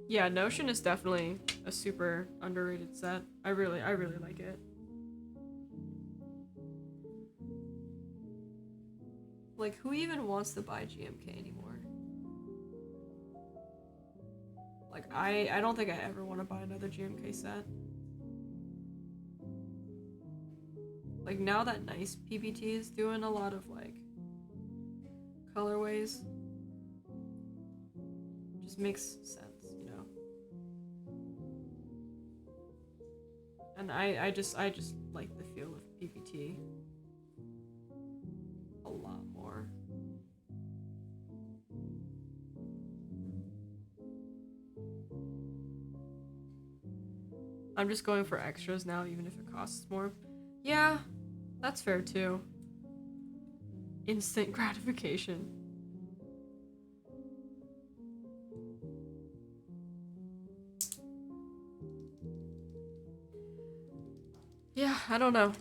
Yeah, Notion is definitely a super underrated set. I really like it. Like, who even wants to buy GMK anymore? Like, I don't think I ever want to buy another GMK set. Like, now that Nice PBT is doing a lot of, like, colorways, just makes sense, you know? And I just like the feel of PBT a lot more. I'm just going for extras now, even if it costs more. Yeah, that's fair too. Instant gratification. Yeah, I don't know.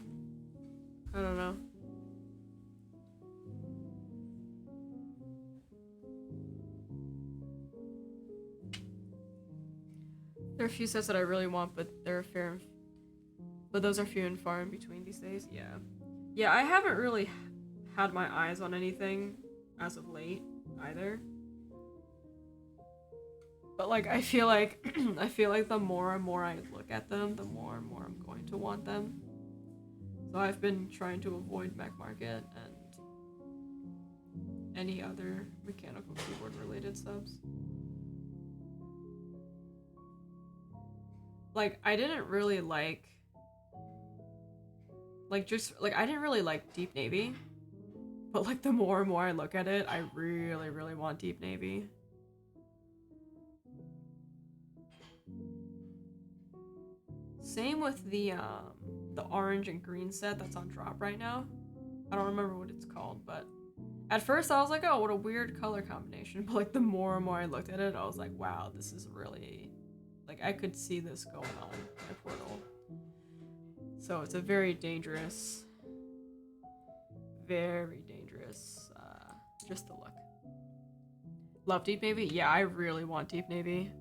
There are a few sets that I really want, but those are few and far in between these days. Yeah. Yeah, I haven't really had my eyes on anything as of late either. But like I feel like the more and more I look at them, the more and more I'm going to want them. So I've been trying to avoid Mac Market and any other mechanical keyboard related subs. Like I didn't really like Deep Navy. But like the more and more I look at it, I really, really want Deep Navy. Same with the orange and green set that's on drop right now. I don't remember what it's called, but at first I was like, oh, what a weird color combination. But like the more and more I looked at it, I was like, wow, this is really, like I could see this going on in my portal. So it's a very dangerous very dangerous. Just the look. Love Deep Navy? Yeah, I really want Deep Navy.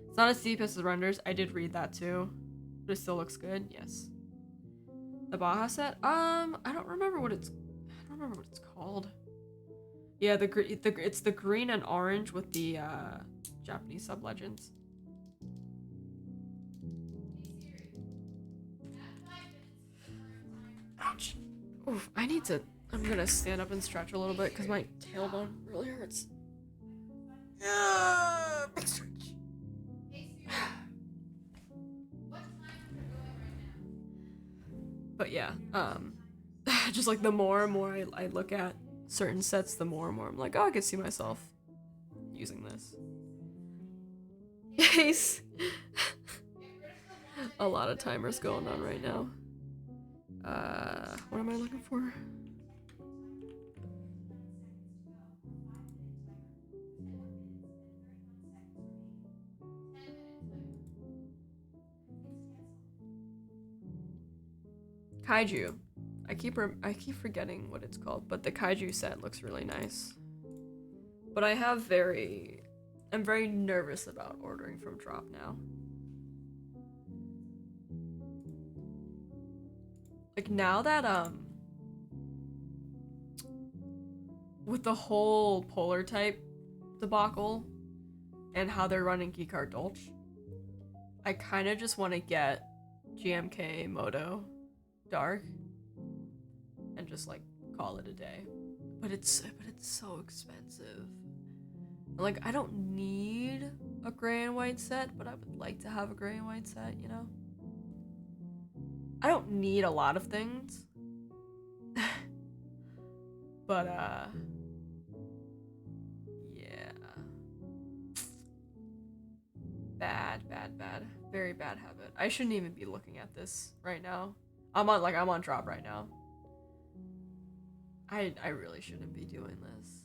It's not as deep as the renders. I did read that too. But it still looks good, yes. The Baja set? I don't remember what it's called. Yeah, it's the green and orange with the Japanese sub-legends. Ouch. Oof, I'm gonna stand up and stretch a little bit because my tailbone really hurts. Big stretch. But yeah, just like the more and more I look at certain sets, the more and more I'm like, oh, I can see myself using this. Yes. A lot of timers going on right now. What am I looking for? Kaiju. I keep forgetting what it's called, but the Kaiju set looks really nice. But I'm very nervous about ordering from Drop now. Like now that with the whole Polar type debacle and how they're running Geekart Dolch, I kind of just want to get GMK Moto Dark and just like call it a day. But it's so expensive. Like I don't need a gray and white set, but I would like to have a gray and white set, you know? I don't need a lot of things. But yeah. Bad. Very bad habit. I shouldn't even be looking at this right now. I'm on Drop right now. I really shouldn't be doing this.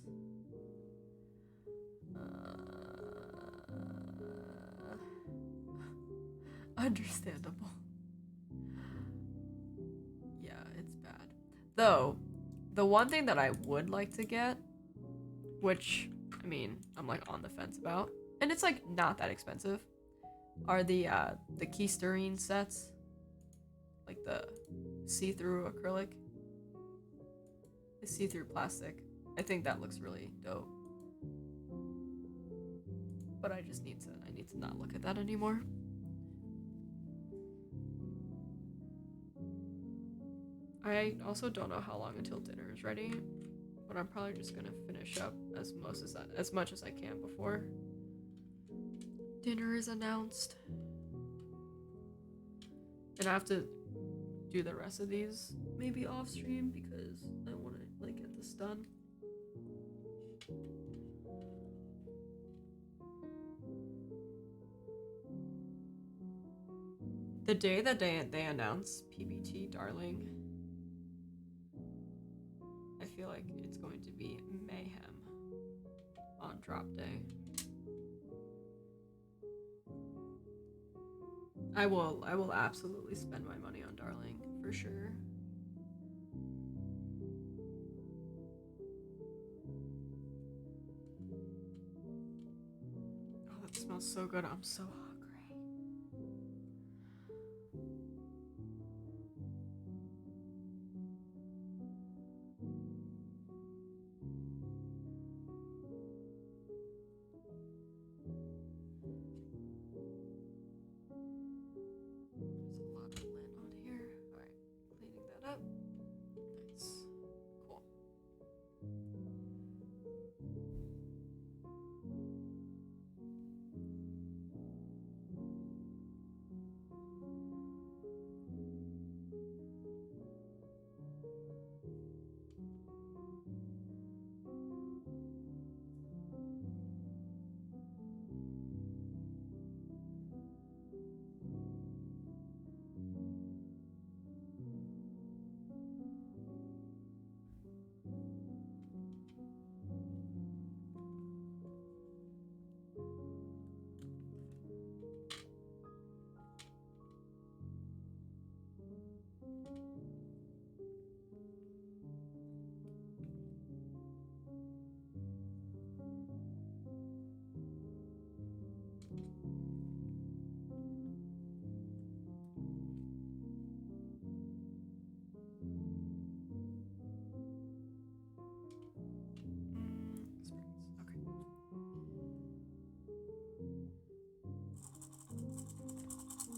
Understandable. Yeah, it's bad. Though, the one thing that I would like to get, which, I mean, I'm like on the fence about, and it's like not that expensive, are the Keystyrene sets. Like the see-through acrylic. The see-through plastic. I think that looks really dope. But I need to not look at that anymore. I also don't know how long until dinner is ready, but I'm probably just gonna finish up as much as I can before dinner is announced. And I have to do the rest of these maybe off stream because I want to like get this done. The day that they announce PBT Darling, I feel like it's going to be mayhem on drop day. I will absolutely spend my money on Darling for sure. Oh, that smells so good. I'm so hungry. There's a lot of lint on here. Alright, cleaning that up. Nice. Cool.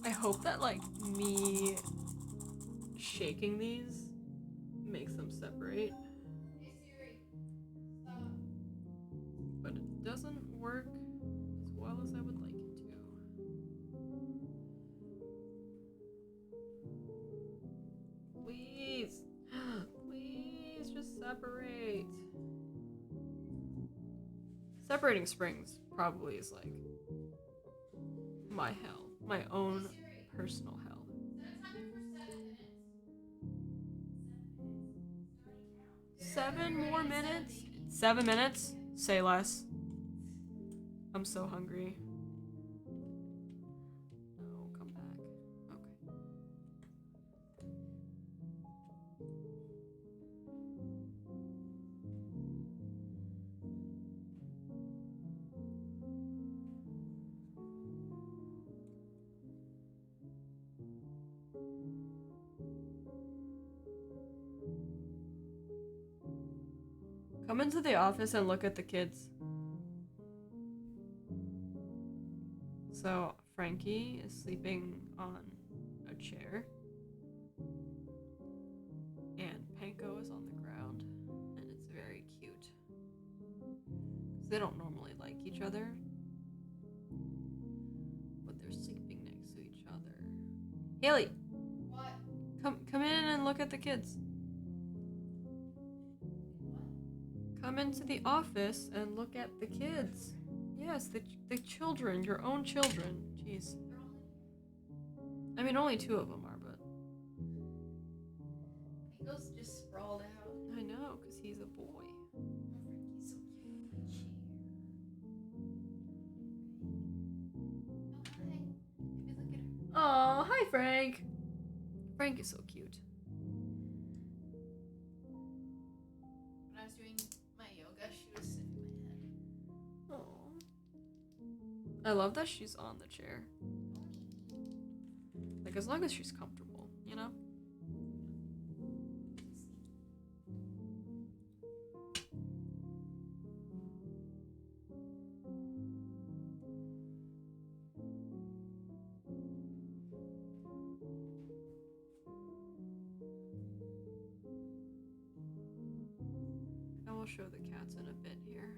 I hope that, like, me shaking these makes them separate. Hey Siri, stop. But it doesn't work as well as I would like it to. Please! Please just separate. Separating springs probably is like my hell. My own personal hell. Set a timer for 7 minutes. 7 more minutes? 7 minutes? Say less. I'm so hungry. No, come back. Okay. Come into the office and look at the kids. So, Frankie is sleeping on a chair. And Panko is on the ground. And it's very cute. 'Cause they don't normally like each other. But they're sleeping next to each other. Haley! What? Come in and look at the kids. Come into the office and look at the kids. Yes, the children, your own children. Jeez. They're only. I mean, only 2 of them are, but Panko's just sprawled out. I know, because he's a boy. Frankie's so cute. Oh, hi. Maybe look at her. Oh, hi, Frank. Frank is so cute. When I was doing my yoga, she was sniffing my head. Oh. I love that she's on the chair. Like, as long as she's comfortable, you know? I will show the cats in a bit here,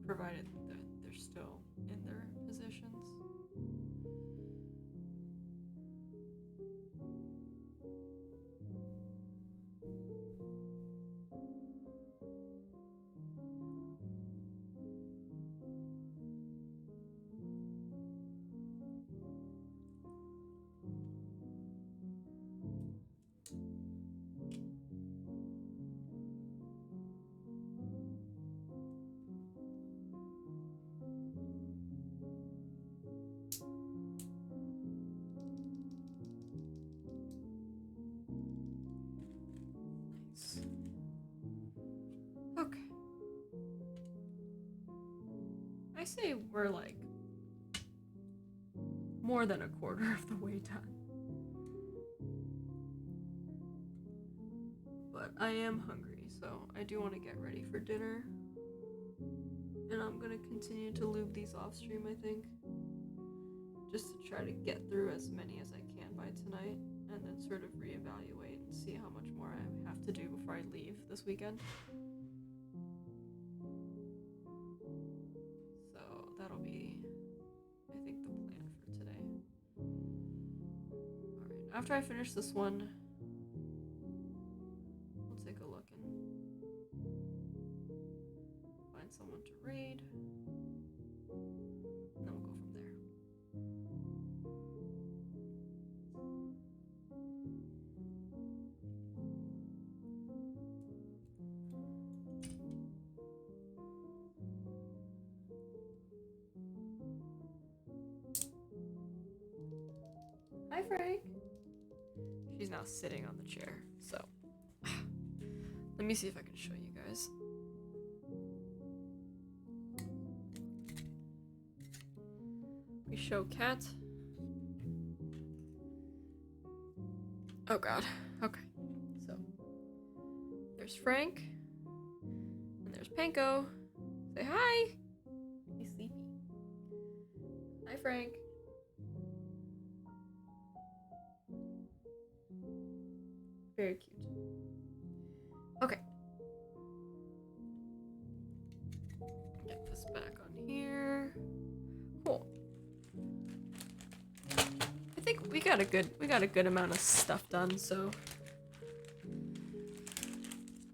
provided that they're still in their positions. Nice. Okay. I say we're like more than a quarter of the way done. But I am hungry, so I do want to get ready for dinner. And I'm gonna continue to lube these off stream, I think. Just to try to get through as many as I can by tonight, and then sort of reevaluate and see how much more I have to do before I leave this weekend. So that'll be, I think, the plan for today. Alright, after I finish this one, we'll take a look and find someone to raid. And then we'll go from there. Hi, Frank. She's now sitting on the chair, so let me see if I can show you guys. We show cat. Oh god. Okay. So there's Frank. And there's Panko. Say hi. He's sleepy. Hi, Frank. Very cute. Okay. Get this back on here. Cool. I think we got a good amount of stuff done, so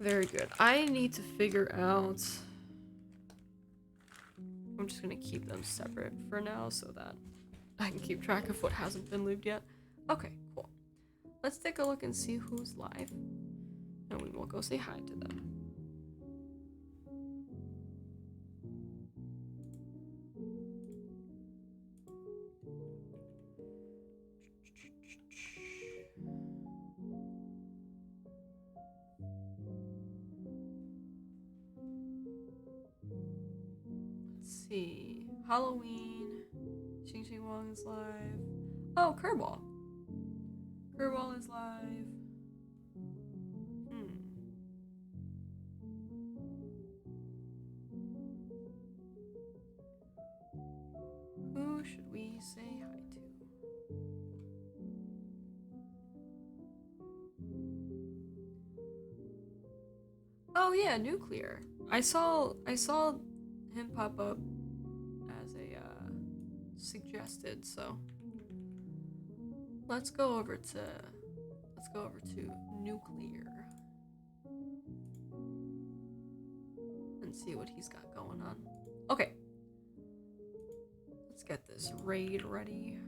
very good. I need to figure out, I'm just gonna keep them separate for now so that I can keep track of what hasn't been lubed yet. Okay, cool. Let's take a look and see who's live. And we will go say hi to them. Let's see. Halloween. Xing Xing Wang is live. Oh, Kerbal. Kerbal is live. Who should we say hi to? Oh yeah, Nuclear. I saw him pop up as a suggested, so let's go over to Nuclear and see what he's got going on. Okay. Let's get this raid ready.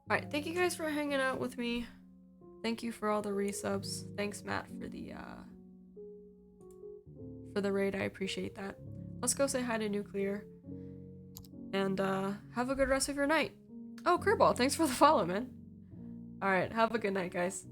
Alright, thank you guys for hanging out with me. Thank you for all the resubs. Thanks, Matt, for the raid. I appreciate that. Let's go say hi to Nuclear. And have a good rest of your night. Oh, Kerbal, thanks for the follow, man. Alright, have a good night, guys.